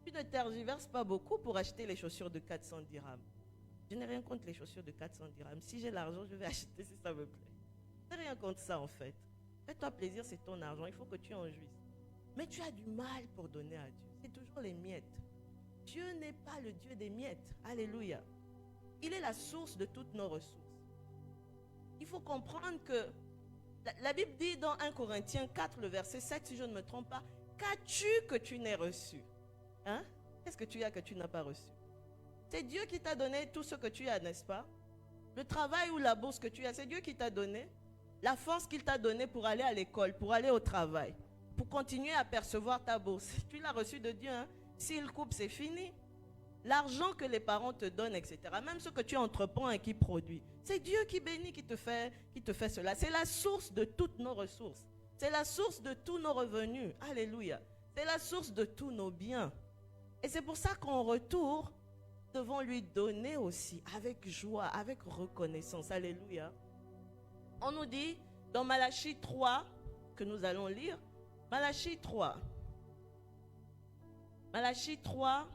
Tu ne tergiverses pas beaucoup pour acheter les chaussures de 400 dirhams. Je n'ai rien contre les chaussures de 400 dirhams. Si j'ai l'argent, je vais acheter si ça me plaît. Je n'ai rien contre ça en fait. Fais-toi plaisir, c'est ton argent. Il faut que tu en jouisses. Mais tu as du mal pour donner à Dieu. C'est toujours les miettes. Dieu n'est pas le Dieu des miettes. Alléluia. Il est la source de toutes nos ressources. Il faut comprendre que la Bible dit dans 1 Corinthiens 4, le verset 7, si je ne me trompe pas, qu'as-tu que tu n'aies reçu? Hein? Qu'est-ce que tu as que tu n'as pas reçu? C'est Dieu qui t'a donné tout ce que tu as, n'est-ce pas? Le travail ou la bourse que tu as, c'est Dieu qui t'a donné. La force qu'il t'a donnée pour aller à l'école, pour aller au travail, pour continuer à percevoir ta bourse. Tu l'as reçu de Dieu, hein? S'il coupe, c'est fini. L'argent que les parents te donnent, etc. Même ce que tu entreprends et qui produit. C'est Dieu qui bénit, qui te fait cela. C'est la source de toutes nos ressources. C'est la source de tous nos revenus. Alléluia. C'est la source de tous nos biens. Et c'est pour ça qu'en retour, nous devons lui donner aussi avec joie, avec reconnaissance. Alléluia. On nous dit dans Malachie 3, que nous allons lire, Malachie 3. Malachie 3,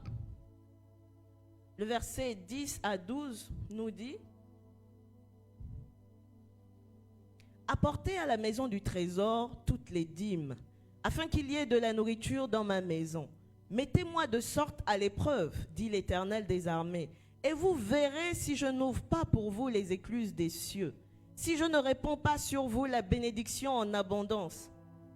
le verset 10 à 12 nous dit: apportez à la maison du trésor toutes les dîmes, afin qu'il y ait de la nourriture dans ma maison. Mettez-moi de sorte à l'épreuve, dit l'Éternel des armées, et vous verrez si je n'ouvre pas pour vous les écluses des cieux, si je ne répands pas sur vous la bénédiction en abondance.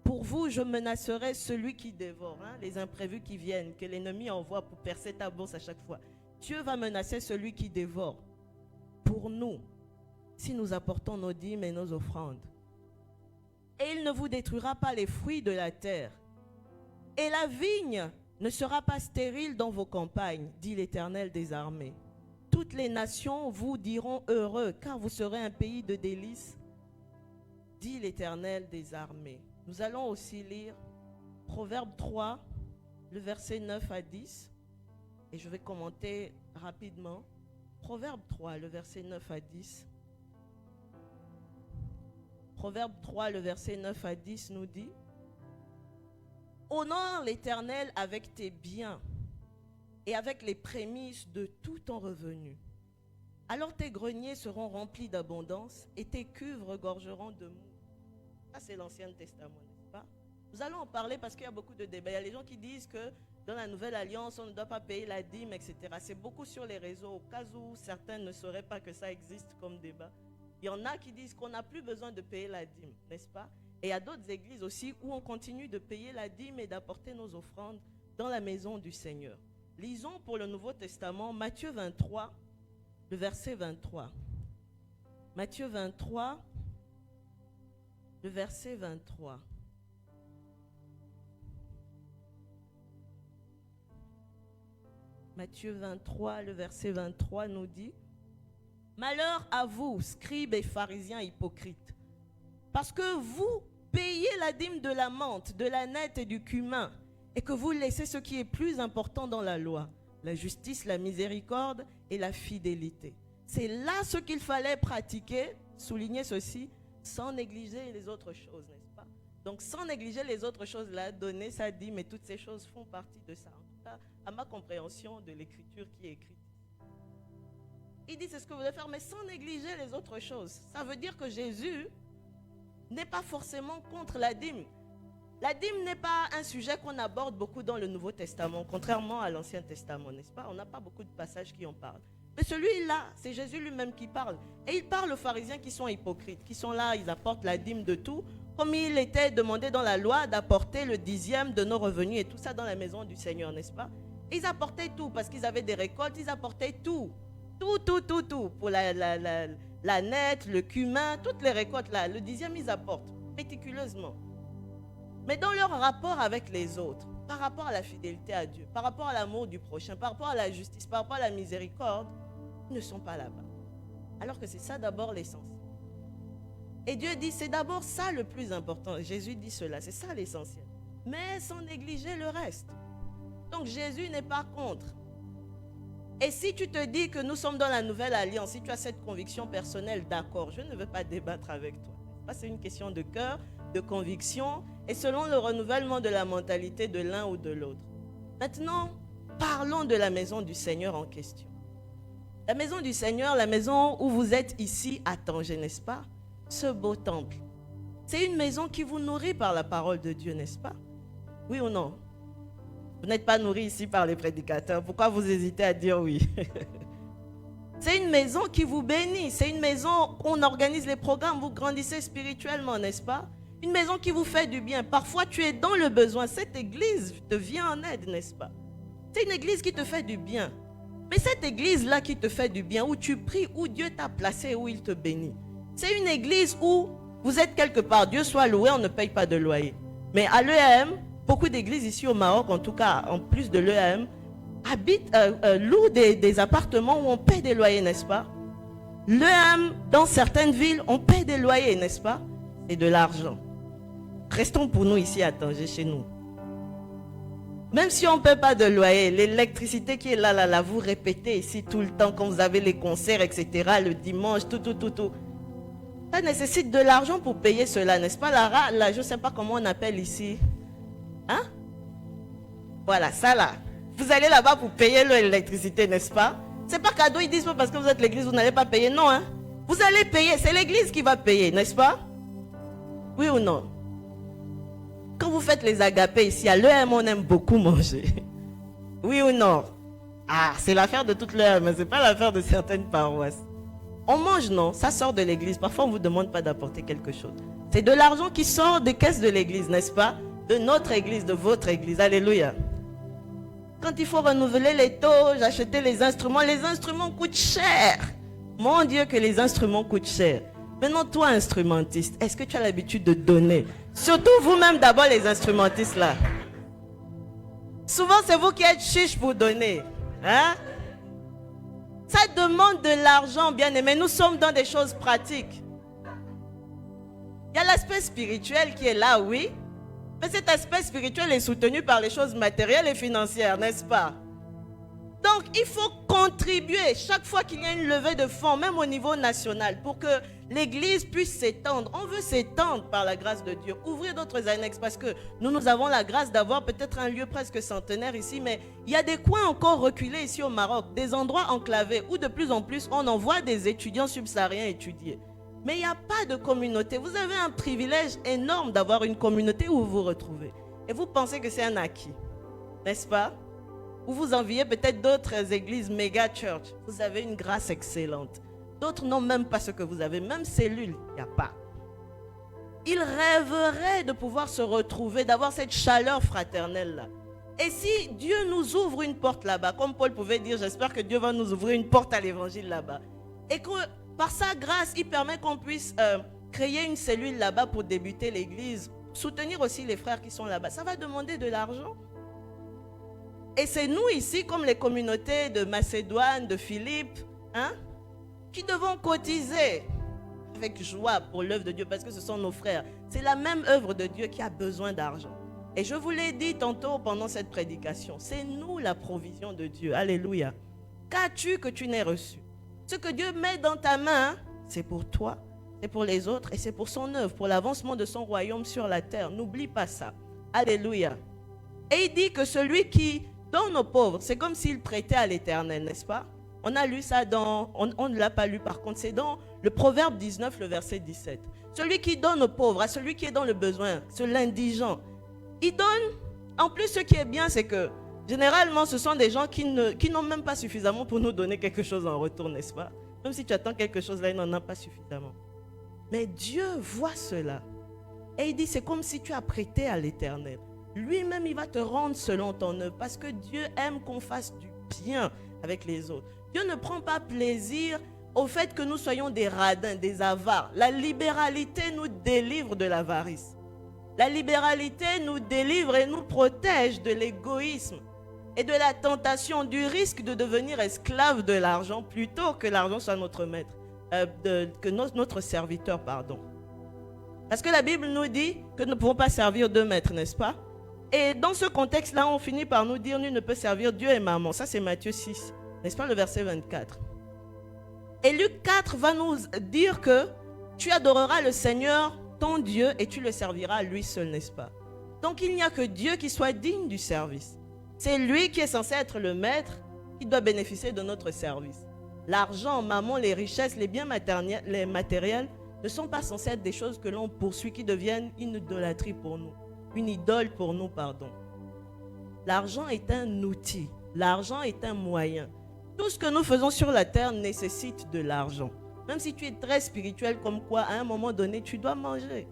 Pour vous, je menacerai celui qui dévore, les imprévus qui viennent, que l'ennemi envoie pour percer ta bourse à chaque fois. Dieu va menacer celui qui dévore pour nous, si nous apportons nos dîmes et nos offrandes. Et il ne vous détruira pas les fruits de la terre. Et la vigne ne sera pas stérile dans vos campagnes, dit l'Éternel des armées. Toutes les nations vous diront heureux, car vous serez un pays de délices, dit l'Éternel des armées. Nous allons aussi lire Proverbe 3, le verset 9 à 10. Et je vais commenter rapidement. Proverbe 3, le verset 9 à 10. Proverbe 3, le verset 9 à 10 nous dit: honore l'Éternel avec tes biens et avec les prémices de tout ton revenu. Alors tes greniers seront remplis d'abondance et tes cuves regorgeront de mou. Ça, c'est l'Ancien Testament, n'est-ce pas? Nous allons en parler parce qu'il y a beaucoup de débats. Il y a les gens qui disent que dans la Nouvelle Alliance, on ne doit pas payer la dîme, etc. C'est beaucoup sur les réseaux, au cas où certains ne sauraient pas que ça existe comme débat. Il y en a qui disent qu'on n'a plus besoin de payer la dîme, n'est-ce pas? Et il y a d'autres églises aussi où on continue de payer la dîme et d'apporter nos offrandes dans la maison du Seigneur. Lisons pour le Nouveau Testament Matthieu 23, le verset 23. Matthieu 23, le verset 23. Matthieu 23, le verset 23 nous dit: malheur à vous, scribes et pharisiens hypocrites, parce que vous payez la dîme de la menthe, de la nette et du cumin, et que vous laissez ce qui est plus important dans la loi, la justice, la miséricorde et la fidélité. C'est là ce qu'il fallait pratiquer, souligner ceci, sans négliger les autres choses, n'est-ce pas? Donc sans négliger les autres choses, là, donner sa dîme et toutes ces choses font partie de ça. En tout cas, à ma compréhension de l'écriture qui est écrite. Il dit c'est ce que vous devez faire, mais sans négliger les autres choses. Ça veut dire que Jésus n'est pas forcément contre la dîme. La dîme n'est pas un sujet qu'on aborde beaucoup dans le Nouveau Testament, contrairement à l'Ancien Testament, n'est-ce pas? On n'a pas beaucoup de passages qui en parlent. Mais celui-là, c'est Jésus lui-même qui parle. Et il parle aux pharisiens qui sont hypocrites, qui sont là, ils apportent la dîme de tout, comme il était demandé dans la loi d'apporter le 10e de nos revenus et tout ça dans la maison du Seigneur, n'est-ce pas? Et ils apportaient tout, parce qu'ils avaient des récoltes, ils apportaient tout. Tout. Pour la nette, le cumin, toutes les récoltes là, le 10e, ils apportent méticuleusement. Mais dans leur rapport avec les autres, par rapport à la fidélité à Dieu, par rapport à l'amour du prochain, par rapport à la justice, par rapport à la miséricorde, ils ne sont pas là-bas. Alors que c'est ça d'abord l'essentiel. Et Dieu dit, c'est d'abord ça le plus important. Jésus dit cela, c'est ça l'essentiel. Mais sans négliger le reste. Donc Jésus n'est pas contre. Et si tu te dis que nous sommes dans la nouvelle alliance, si tu as cette conviction personnelle, d'accord, je ne veux pas débattre avec toi. C'est une question de cœur, de conviction, et selon le renouvellement de la mentalité de l'un ou de l'autre. Maintenant, parlons de la maison du Seigneur en question. La maison du Seigneur, la maison où vous êtes ici à Tanger, n'est-ce pas? Ce beau temple. C'est une maison qui vous nourrit par la parole de Dieu, n'est-ce pas? Oui ou non? Vous n'êtes pas nourri ici par les prédicateurs. Pourquoi vous hésitez à dire oui? C'est une maison qui vous bénit. C'est une maison où on organise les programmes. Vous grandissez spirituellement, n'est-ce pas? Une maison qui vous fait du bien. Parfois, tu es dans le besoin. Cette église te vient en aide, n'est-ce pas? C'est une église qui te fait du bien. Mais cette église-là qui te fait du bien, où tu pries, où Dieu t'a placé, où il te bénit. C'est une église où vous êtes quelque part. Dieu soit loué, on ne paye pas de loyer. Mais à l'EAM, beaucoup d'églises ici au Maroc, en tout cas, en plus de l'EAM, louent des appartements où on paye des loyers, n'est-ce pas? L'EAM, dans certaines villes, on paye des loyers, n'est-ce pas? C'est de l'argent. Restons pour nous ici à Tanger, chez nous. Même si on ne paie pas de loyer, l'électricité qui est là, vous répétez ici tout le temps quand vous avez les concerts, etc., le dimanche, tout. Ça nécessite de l'argent pour payer cela, n'est-ce pas? Je ne sais pas comment on appelle ici. Hein? Voilà, ça là. Vous allez là-bas pour payer l'électricité, n'est-ce pas? C'est pas cadeau, ils disent pas parce que vous êtes l'église, vous n'allez pas payer. Non, hein? Vous allez payer, c'est l'église qui va payer, n'est-ce pas? Oui ou non? Quand vous faites les agapés ici, à l'EM, on aime beaucoup manger. Oui ou non? Ah, c'est l'affaire de toute l'EM, mais ce n'est pas l'affaire de certaines paroisses. On mange, non? Ça sort de l'église. Parfois, on ne vous demande pas d'apporter quelque chose. C'est de l'argent qui sort des caisses de l'église, n'est-ce pas? De notre église, de votre église. Alléluia. Quand il faut renouveler les taux, acheter les instruments coûtent cher. Mon Dieu, que les instruments coûtent cher. Maintenant, toi, instrumentiste, est-ce que tu as l'habitude de donner? Surtout vous-même d'abord, les instrumentistes là. Souvent, c'est vous qui êtes chiche pour donner. Hein? Ça demande de l'argent, bien aimé. Nous sommes dans des choses pratiques. Il y a l'aspect spirituel qui est là, oui. Mais cet aspect spirituel est soutenu par les choses matérielles et financières, n'est-ce pas? Donc, il faut contribuer chaque fois qu'il y a une levée de fonds, même au niveau national, pour que l'Église puisse s'étendre. On veut s'étendre par la grâce de Dieu, ouvrir d'autres annexes, parce que nous avons la grâce d'avoir peut-être un lieu presque centenaire ici, mais il y a des coins encore reculés ici au Maroc, des endroits enclavés où de plus en plus on envoie des étudiants subsahariens étudier. Mais il n'y a pas de communauté. Vous avez un privilège énorme d'avoir une communauté où vous vous retrouvez. Et vous pensez que c'est un acquis, n'est-ce pas? Ou vous enviez peut-être d'autres églises méga church. Vous avez une grâce excellente. D'autres n'ont même pas ce que vous avez. Même cellules, il n'y a pas. Ils rêveraient de pouvoir se retrouver, d'avoir cette chaleur fraternelle-là. Et si Dieu nous ouvre une porte là-bas, comme Paul pouvait dire, j'espère que Dieu va nous ouvrir une porte à l'évangile là-bas. Et que par sa grâce, il permet qu'on puisse créer une cellule là-bas pour débuter l'église, soutenir aussi les frères qui sont là-bas. Ça va demander de l'argent. Et c'est nous ici, comme les communautés de Macédoine, de Philippe, qui devons cotiser avec joie pour l'œuvre de Dieu, parce que ce sont nos frères. C'est la même œuvre de Dieu qui a besoin d'argent. Et je vous l'ai dit tantôt pendant cette prédication, c'est nous la provision de Dieu. Alléluia. Qu'as-tu que tu n'aies reçu? Ce que Dieu met dans ta main, c'est pour toi, c'est pour les autres et c'est pour son œuvre, pour l'avancement de son royaume sur la terre. N'oublie pas ça. Alléluia. Et il dit que celui qui donne aux pauvres, c'est comme s'il prêtait à l'Éternel, n'est-ce pas? On a lu ça dans... On ne l'a pas lu par contre, c'est dans le Proverbe 19, le verset 17. Celui qui donne aux pauvres, à celui qui est dans le besoin, l'indigent, il donne. En plus, ce qui est bien, c'est que généralement, ce sont des gens qui n'ont même pas suffisamment pour nous donner quelque chose en retour, n'est-ce pas? Même si tu attends quelque chose là, il n'en a pas suffisamment. Mais Dieu voit cela. Et il dit, c'est comme si tu as prêté à l'Éternel. Lui-même, il va te rendre selon ton œuvre. Parce que Dieu aime qu'on fasse du bien avec les autres. Dieu ne prend pas plaisir au fait que nous soyons des radins, des avares. La libéralité nous délivre de l'avarice. La libéralité nous délivre et nous protège de l'égoïsme et de la tentation, du risque de devenir esclave de l'argent plutôt que l'argent soit notre maître, que notre serviteur, pardon. Parce que la Bible nous dit que nous ne pouvons pas servir deux maîtres, n'est-ce pas? Et dans ce contexte-là, on finit par nous dire, nul ne peut servir Dieu et maman. Ça, c'est Matthieu 6, n'est-ce pas, le verset 24. Et Luc 4 va nous dire que tu adoreras le Seigneur, ton Dieu, et tu le serviras lui seul, n'est-ce pas? Donc, il n'y a que Dieu qui soit digne du service. C'est lui qui est censé être le maître, qui doit bénéficier de notre service. L'argent, maman, les richesses, les biens matériels ne sont pas censés être des choses que l'on poursuit, qui deviennent une idolâtrie pour nous. Une idole pour nous, pardon. L'argent est un outil. L'argent est un moyen. Tout ce que nous faisons sur la terre nécessite de l'argent. Même si tu es très spirituel comme quoi, à un moment donné, tu dois manger.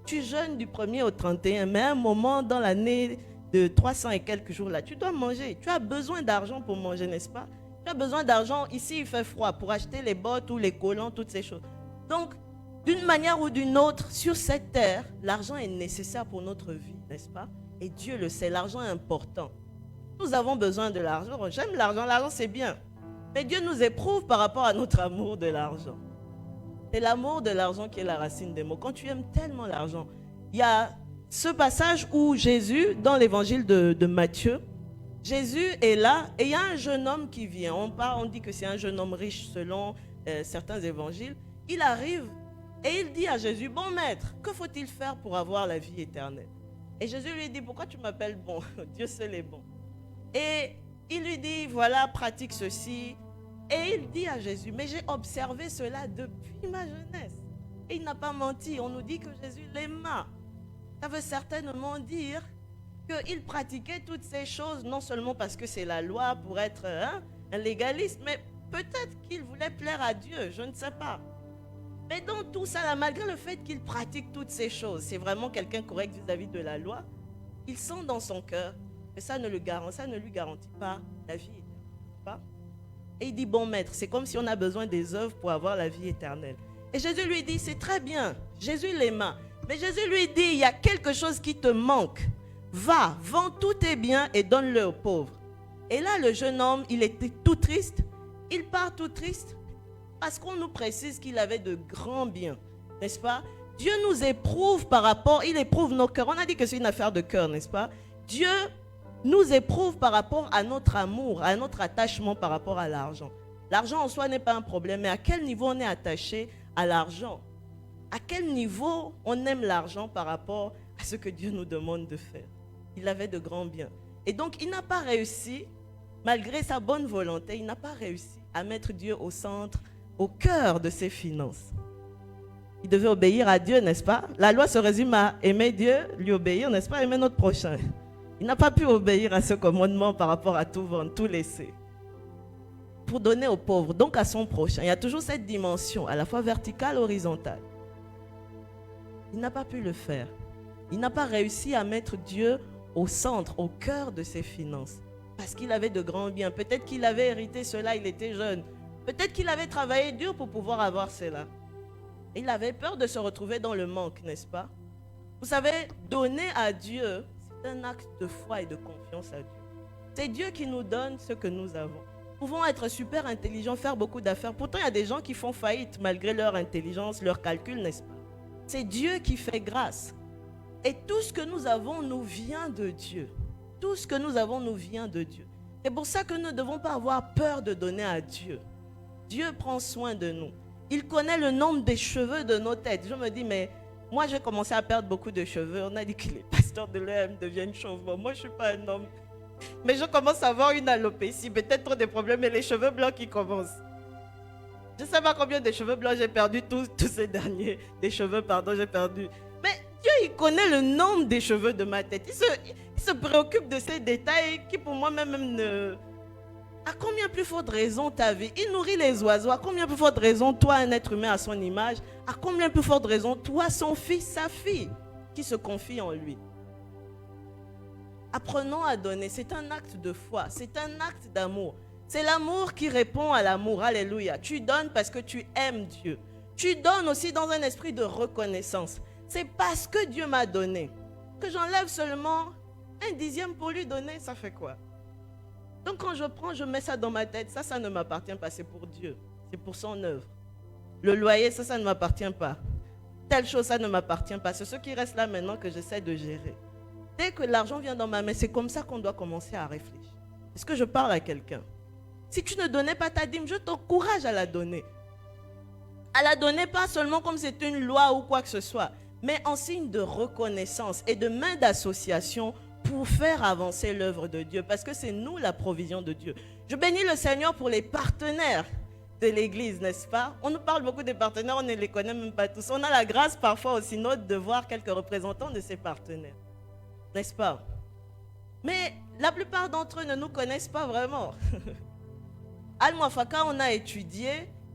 Tu jeûnes du 1er au 31, mais à un moment dans l'année de 300 et quelques jours là, tu dois manger. Tu as besoin d'argent pour manger, n'est-ce pas? Tu as besoin d'argent, ici il fait froid, pour acheter les bottes ou les collants, toutes ces choses. Donc, d'une manière ou d'une autre, sur cette terre, l'argent est nécessaire pour notre vie, n'est-ce pas? Et Dieu le sait, l'argent est important. Nous avons besoin de l'argent. J'aime l'argent, l'argent c'est bien. Mais Dieu nous éprouve par rapport à notre amour de l'argent. C'est l'amour de l'argent qui est la racine des maux. Quand tu aimes tellement l'argent, il y a ce passage où Jésus, dans l'évangile de Matthieu, Jésus est là et il y a un jeune homme qui vient. On dit que c'est un jeune homme riche selon certains évangiles. Il arrive et il dit à Jésus, bon maître, que faut-il faire pour avoir la vie éternelle? Et Jésus lui dit, pourquoi tu m'appelles bon? Dieu seul est bon. Et il lui dit, voilà, pratique ceci. Et il dit à Jésus, mais j'ai observé cela depuis ma jeunesse. Et il n'a pas menti. On nous dit que Jésus l'aima. Ça veut certainement dire qu'il pratiquait toutes ces choses, non seulement parce que c'est la loi pour être un légaliste, mais peut-être qu'il voulait plaire à Dieu, je ne sais pas. Mais dans tout ça, là, malgré le fait qu'il pratique toutes ces choses, c'est vraiment quelqu'un correct vis-à-vis de la loi, il sent dans son cœur que ça ne lui garantit pas la vie éternelle. Et il dit, bon maître, c'est comme si on a besoin des œuvres pour avoir la vie éternelle. Et Jésus lui dit, c'est très bien. Jésus l'aima. Mais Jésus lui dit, il y a quelque chose qui te manque. Va, vends tous tes biens et donne-le aux pauvres. Et là, le jeune homme, il était tout triste. Il part tout triste parce qu'on nous précise qu'il avait de grands biens. N'est-ce pas? Dieu nous éprouve par rapport, il éprouve nos cœurs. On a dit que c'est une affaire de cœur, n'est-ce pas? Dieu nous éprouve par rapport à notre amour, à notre attachement par rapport à l'argent. L'argent en soi n'est pas un problème, mais à quel niveau on est attaché à l'argent? À quel niveau on aime l'argent par rapport à ce que Dieu nous demande de faire? Il avait de grands biens. Et donc, il n'a pas réussi, malgré sa bonne volonté, il n'a pas réussi à mettre Dieu au centre, au cœur de ses finances. Il devait obéir à Dieu, n'est-ce pas? La loi se résume à aimer Dieu, lui obéir, n'est-ce pas? Aimer notre prochain. Il n'a pas pu obéir à ce commandement par rapport à tout vendre, tout laisser. Pour donner aux pauvres, donc à son prochain. Il y a toujours cette dimension, à la fois verticale, horizontale. Il n'a pas pu le faire. Il n'a pas réussi à mettre Dieu au centre, au cœur de ses finances. Parce qu'il avait de grands biens. Peut-être qu'il avait hérité cela, il était jeune. Peut-être qu'il avait travaillé dur pour pouvoir avoir cela. Et il avait peur de se retrouver dans le manque, n'est-ce pas? Vous savez, donner à Dieu, c'est un acte de foi et de confiance à Dieu. C'est Dieu qui nous donne ce que nous avons. Nous pouvons être super intelligents, faire beaucoup d'affaires. Pourtant, il y a des gens qui font faillite malgré leur intelligence, leur calcul, n'est-ce pas? C'est Dieu qui fait grâce. Et tout ce que nous avons nous vient de Dieu. Tout ce que nous avons nous vient de Dieu. C'est pour ça que nous ne devons pas avoir peur de donner à Dieu. Dieu prend soin de nous. Il connaît le nombre des cheveux de nos têtes. Je me dis, mais moi, j'ai commencé à perdre beaucoup de cheveux. On a dit que les pasteurs de l'EM deviennent chauves. Bon, moi, je ne suis pas un homme. Mais je commence à avoir une alopécie, peut-être trop de problèmes, et les cheveux blancs qui commencent. Je ne sais pas combien de cheveux blancs j'ai perdu, tous ces derniers. Des cheveux, pardon, j'ai perdu. Mais Dieu, il connaît le nombre des cheveux de ma tête. Il se préoccupe de ces détails qui, pour moi, même ne... À combien plus forte raison ta vie? Il nourrit les oiseaux. À combien plus forte raison, toi, un être humain à son image? À combien plus forte raison, toi, son fils, sa fille, qui se confie en lui? Apprenons à donner. C'est un acte de foi. C'est un acte d'amour. C'est l'amour qui répond à l'amour. Alléluia. Tu donnes parce que tu aimes Dieu. Tu donnes aussi dans un esprit de reconnaissance. C'est parce que Dieu m'a donné que j'enlève seulement 1/10 pour lui donner. Ça fait quoi? Donc quand je prends, je mets ça dans ma tête. Ça ne m'appartient pas. C'est pour Dieu. C'est pour son œuvre. Le loyer, ça ne m'appartient pas. Telle chose, ça ne m'appartient pas. C'est ce qui reste là maintenant que j'essaie de gérer. Dès que l'argent vient dans ma main, c'est comme ça qu'on doit commencer à réfléchir. Est-ce que je parle à quelqu'un? Si tu ne donnais pas ta dîme, je t'encourage à la donner. À la donner pas seulement comme c'est une loi ou quoi que ce soit, mais en signe de reconnaissance et de main d'association pour faire avancer l'œuvre de Dieu. Parce que c'est nous la provision de Dieu. Je bénis le Seigneur pour les partenaires de l'Église, n'est-ce pas? On nous parle beaucoup des partenaires, on ne les connaît même pas tous. On a la grâce parfois au synode de voir quelques représentants de ces partenaires. N'est-ce pas? Mais la plupart d'entre eux ne nous connaissent pas vraiment. Al-Mwafaka, on a étudié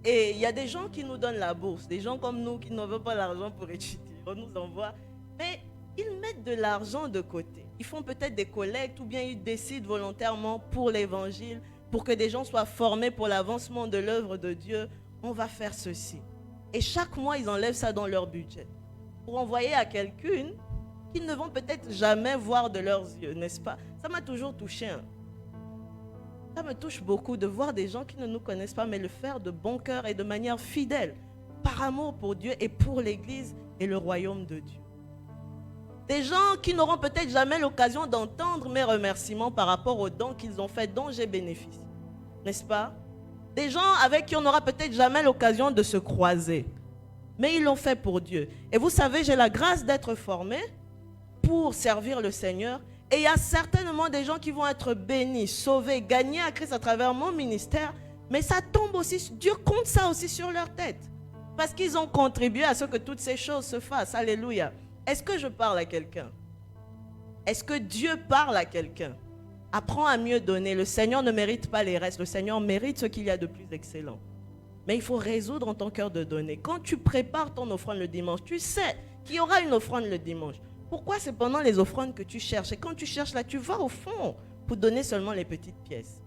et il y a des gens qui nous donnent la bourse, des gens comme nous qui n'en veulent pas l'argent pour étudier. On nous envoie, mais ils mettent de l'argent de côté. Ils font peut-être des collectes ou bien ils décident volontairement pour l'évangile, pour que des gens soient formés pour l'avancement de l'œuvre de Dieu. On va faire ceci. Et chaque mois, ils enlèvent ça dans leur budget pour envoyer à quelqu'un qu'ils ne vont peut-être jamais voir de leurs yeux, n'est-ce pas? Ça m'a toujours touché. Ça me touche beaucoup de voir des gens qui ne nous connaissent pas, mais le faire de bon cœur et de manière fidèle, par amour pour Dieu et pour l'Église et le royaume de Dieu. Des gens qui n'auront peut-être jamais l'occasion d'entendre mes remerciements par rapport aux dons qu'ils ont faits, dont j'ai bénéficié, n'est-ce pas? Des gens avec qui on n'aura peut-être jamais l'occasion de se croiser, mais ils l'ont fait pour Dieu. Et vous savez, j'ai la grâce d'être formé pour servir le Seigneur. Et il y a certainement des gens qui vont être bénis, sauvés, gagnés à Christ à travers mon ministère. Mais ça tombe aussi, Dieu compte ça aussi sur leur tête. Parce qu'ils ont contribué à ce que toutes ces choses se fassent. Alléluia. Est-ce que je parle à quelqu'un? Est-ce que Dieu parle à quelqu'un? Apprends à mieux donner. Le Seigneur ne mérite pas les restes. Le Seigneur mérite ce qu'il y a de plus excellent. Mais il faut résoudre en ton cœur de donner. Quand tu prépares ton offrande le dimanche, tu sais qu'il y aura une offrande le dimanche. Pourquoi c'est pendant les offrandes que tu cherches? Et quand tu cherches là, tu vas au fond pour donner seulement les petites pièces.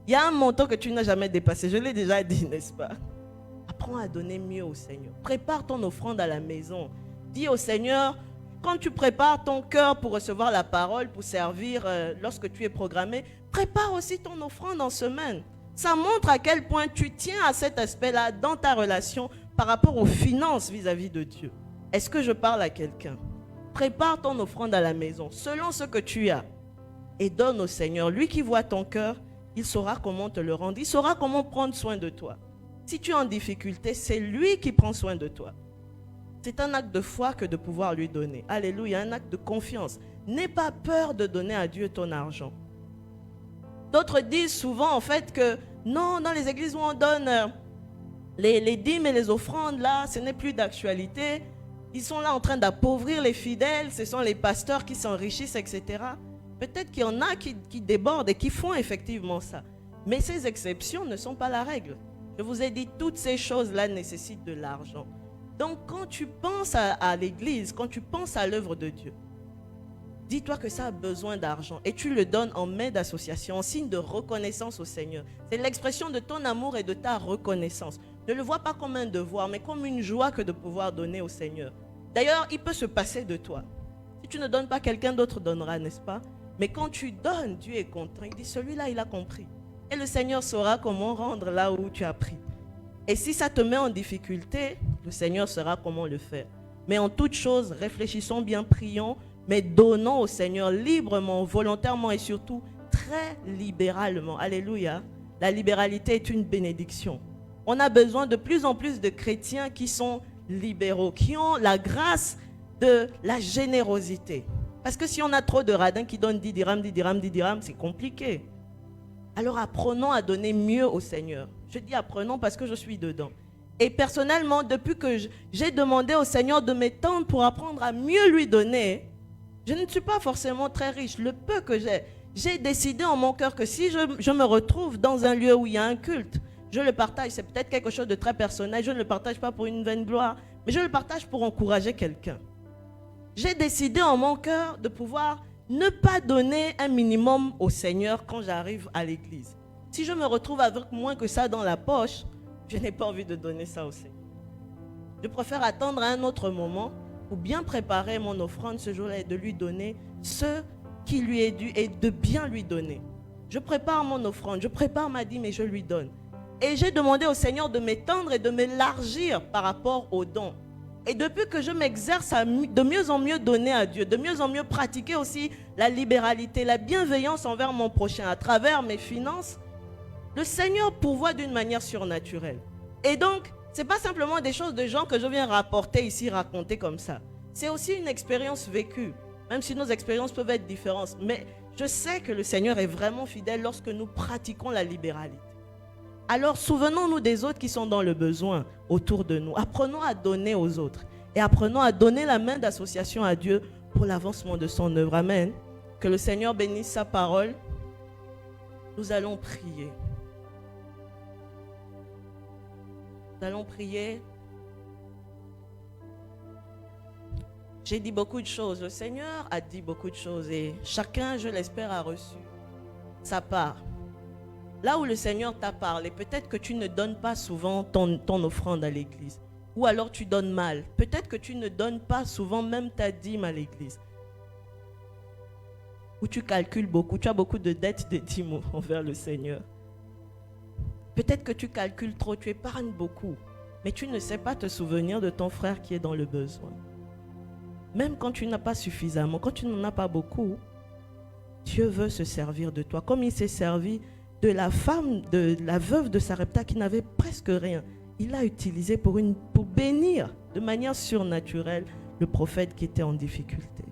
Il y a un montant que tu n'as jamais dépassé. Je l'ai déjà dit, n'est-ce pas? Apprends à donner mieux au Seigneur. Prépare ton offrande à la maison. Dis au Seigneur, quand tu prépares ton cœur pour recevoir la parole, pour servir lorsque tu es programmé, prépare aussi ton offrande en semaine. Ça montre à quel point tu tiens à cet aspect-là dans ta relation par rapport aux finances vis-à-vis de Dieu. Est-ce que je parle à quelqu'un? Prépare ton offrande à la maison, selon ce que tu as. et donne au Seigneur. Lui qui voit ton cœur, il saura comment te le rendre. Il saura comment prendre soin de toi. Si tu es en difficulté, c'est lui qui prend soin de toi. C'est un acte de foi que de pouvoir lui donner. Alléluia, un acte de confiance. N'aie pas peur de donner à Dieu ton argent. D'autres disent souvent en fait que non, dans les églises où on donne les dîmes et les offrandes, là, ce n'est plus d'actualité. Ils sont là en train d'appauvrir les fidèles, ce sont les pasteurs qui s'enrichissent, etc. Peut-être qu'il y en a qui débordent et qui font effectivement ça. Mais ces exceptions ne sont pas la règle. Je vous ai dit, toutes ces choses-là nécessitent de l'argent. Donc, quand tu penses à l'église, quand tu penses à l'œuvre de Dieu, dis-toi que ça a besoin d'argent et tu le donnes en main d'association, en signe de reconnaissance au Seigneur. C'est l'expression de ton amour et de ta reconnaissance. Ne le vois pas comme un devoir, mais comme une joie que de pouvoir donner au Seigneur. D'ailleurs, il peut se passer de toi. Si tu ne donnes pas, quelqu'un d'autre donnera, n'est-ce pas? Mais quand tu donnes, Dieu est content. Il dit, celui-là, il a compris. Et le Seigneur saura comment rendre là où tu as pris. Et si ça te met en difficulté, le Seigneur saura comment le faire. Mais en toute chose, réfléchissons bien, prions, mais donnons au Seigneur librement, volontairement et surtout très libéralement. Alléluia. La libéralité est une bénédiction. On a besoin de plus en plus de chrétiens qui sont libéraux, qui ont la grâce de la générosité. Parce que si on a trop de radins qui donnent 10 dirhams, 10 dirhams, 10 dirhams, c'est compliqué. Alors apprenons à donner mieux au Seigneur. Je dis apprenons parce que je suis dedans. Et personnellement, depuis que j'ai demandé au Seigneur de m'étendre pour apprendre à mieux lui donner, je ne suis pas forcément très riche. Le peu que j'ai décidé en mon cœur que si je me retrouve dans un lieu où il y a un culte, je le partage. C'est peut-être quelque chose de très personnel. Je ne le partage pas pour une vaine gloire, mais je le partage pour encourager quelqu'un. J'ai décidé en mon cœur de pouvoir ne pas donner un minimum au Seigneur quand j'arrive à l'église. Si je me retrouve avec moins que ça dans la poche, je n'ai pas envie de donner ça au Seigneur. Je préfère attendre à un autre moment pour bien préparer mon offrande ce jour-là et de lui donner ce qui lui est dû et de bien lui donner. Je prépare mon offrande, je prépare ma dîme et je lui donne. Et j'ai demandé au Seigneur de m'étendre et de m'élargir par rapport aux dons. Et depuis que je m'exerce à de mieux en mieux donner à Dieu, de mieux en mieux pratiquer aussi la libéralité, la bienveillance envers mon prochain à travers mes finances, le Seigneur pourvoit d'une manière surnaturelle. Et donc, ce n'est pas simplement des choses de gens que je viens rapporter ici, raconter comme ça. C'est aussi une expérience vécue, même si nos expériences peuvent être différentes. Mais je sais que le Seigneur est vraiment fidèle lorsque nous pratiquons la libéralité. Alors, souvenons-nous des autres qui sont dans le besoin autour de nous. Apprenons à donner aux autres et apprenons à donner la main d'association à Dieu pour l'avancement de son œuvre. Amen. Que le Seigneur bénisse sa parole. Nous allons prier. Nous allons prier. J'ai dit beaucoup de choses. Le Seigneur a dit beaucoup de choses et chacun, je l'espère, a reçu sa part. Là où le Seigneur t'a parlé, peut-être que tu ne donnes pas souvent ton offrande à l'église. Ou alors tu donnes mal. Peut-être que tu ne donnes pas souvent même ta dîme à l'église. Ou tu calcules beaucoup. Tu as beaucoup de dettes de dîmes envers le Seigneur. Peut-être que tu calcules trop, tu épargnes beaucoup. Mais tu ne sais pas te souvenir de ton frère qui est dans le besoin. Même quand tu n'as pas suffisamment, quand tu n'en as pas beaucoup, Dieu veut se servir de toi. Comme il s'est servi de la femme, de la veuve de Sarepta qui n'avait presque rien. Il l'a utilisé pour bénir de manière surnaturelle le prophète qui était en difficulté.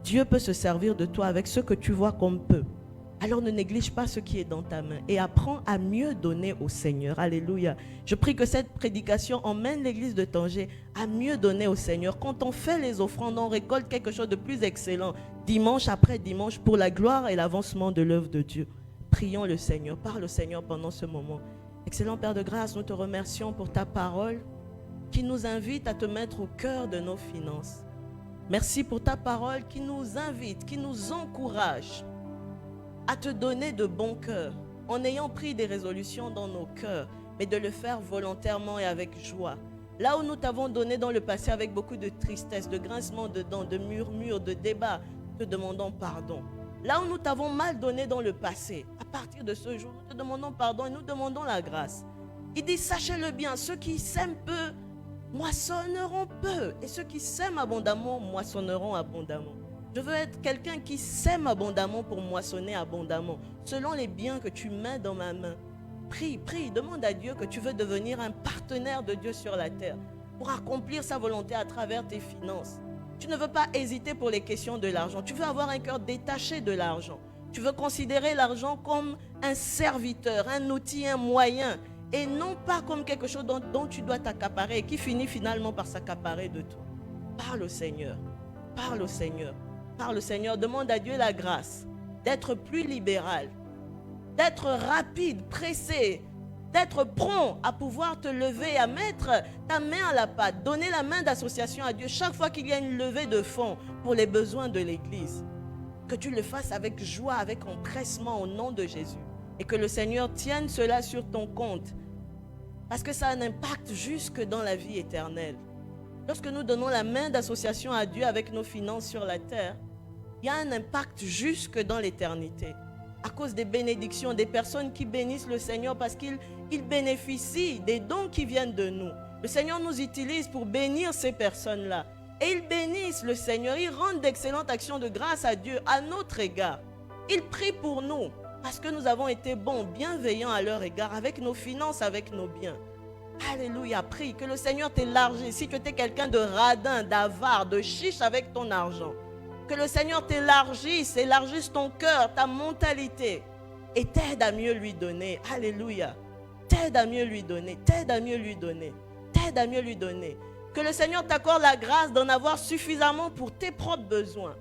Dieu peut se servir de toi avec ce que tu vois comme peu. Alors ne néglige pas ce qui est dans ta main et apprends à mieux donner au Seigneur. Alléluia. Je prie que cette prédication emmène l'église de Tanger à mieux donner au Seigneur. Quand on fait les offrandes, on récolte quelque chose de plus excellent, dimanche après dimanche, pour la gloire et l'avancement de l'œuvre de Dieu. Prions le Seigneur, parle au Seigneur pendant ce moment. Excellent Père de grâce, nous te remercions pour ta parole qui nous invite à te mettre au cœur de nos finances. Merci pour ta parole qui nous invite, qui nous encourage à te donner de bon cœur, en ayant pris des résolutions dans nos cœurs, mais de le faire volontairement et avec joie. Là où nous t'avons donné dans le passé avec beaucoup de tristesse, de grincement de dents, de murmures, de débats, te demandons pardon. Là où nous t'avons mal donné dans le passé, à partir de ce jour, nous te demandons pardon et nous demandons la grâce. Il dit, sachez-le bien, ceux qui sèment peu, moissonneront peu. Et ceux qui sèment abondamment, moissonneront abondamment. Je veux être quelqu'un qui sème abondamment pour moissonner abondamment, selon les biens que tu mets dans ma main. Prie, demande à Dieu que tu veux devenir un partenaire de Dieu sur la terre pour accomplir sa volonté à travers tes finances. Tu ne veux pas hésiter pour les questions de l'argent. Tu veux avoir un cœur détaché de l'argent. Tu veux considérer l'argent comme un serviteur, un outil, un moyen, et non pas comme quelque chose dont tu dois t'accaparer et qui finit finalement par s'accaparer de toi. Parle au Seigneur. Parle au Seigneur. Parle au Seigneur. Demande à Dieu la grâce d'être plus libéral, d'être rapide, pressé, d'être prompt à pouvoir te lever, à mettre ta main à la pâte, donner la main d'association à Dieu chaque fois qu'il y a une levée de fonds pour les besoins de l'Église. Que tu le fasses avec joie, avec empressement au nom de Jésus. Et que le Seigneur tienne cela sur ton compte. Parce que ça a un impact jusque dans la vie éternelle. Lorsque nous donnons la main d'association à Dieu avec nos finances sur la terre, il y a un impact jusque dans l'éternité. À cause des bénédictions, des personnes qui bénissent le Seigneur parce qu'ils bénéficient des dons qui viennent de nous. Le Seigneur nous utilise pour bénir ces personnes-là. Et ils bénissent le Seigneur. Ils rendent d'excellentes actions de grâce à Dieu à notre égard. Ils prient pour nous parce que nous avons été bons, bienveillants à leur égard, avec nos finances, avec nos biens. Alléluia, prie que le Seigneur t'élargisse. Si tu étais quelqu'un de radin, d'avare, de chiche avec ton argent, que le Seigneur t'élargisse, élargisse ton cœur, ta mentalité et t'aide à mieux lui donner. Alléluia. T'aide à mieux lui donner, t'aide à mieux lui donner, t'aide à mieux lui donner. Que le Seigneur t'accorde la grâce d'en avoir suffisamment pour tes propres besoins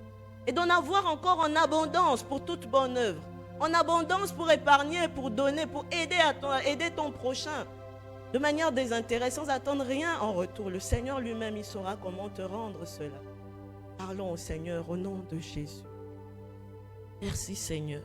et d'en avoir encore en abondance pour toute bonne œuvre, en abondance pour épargner, pour donner, pour aider ton prochain de manière désintéressée sans attendre rien en retour. Le Seigneur lui-même, il saura comment te rendre cela. Parlons au Seigneur au nom de Jésus. Merci Seigneur.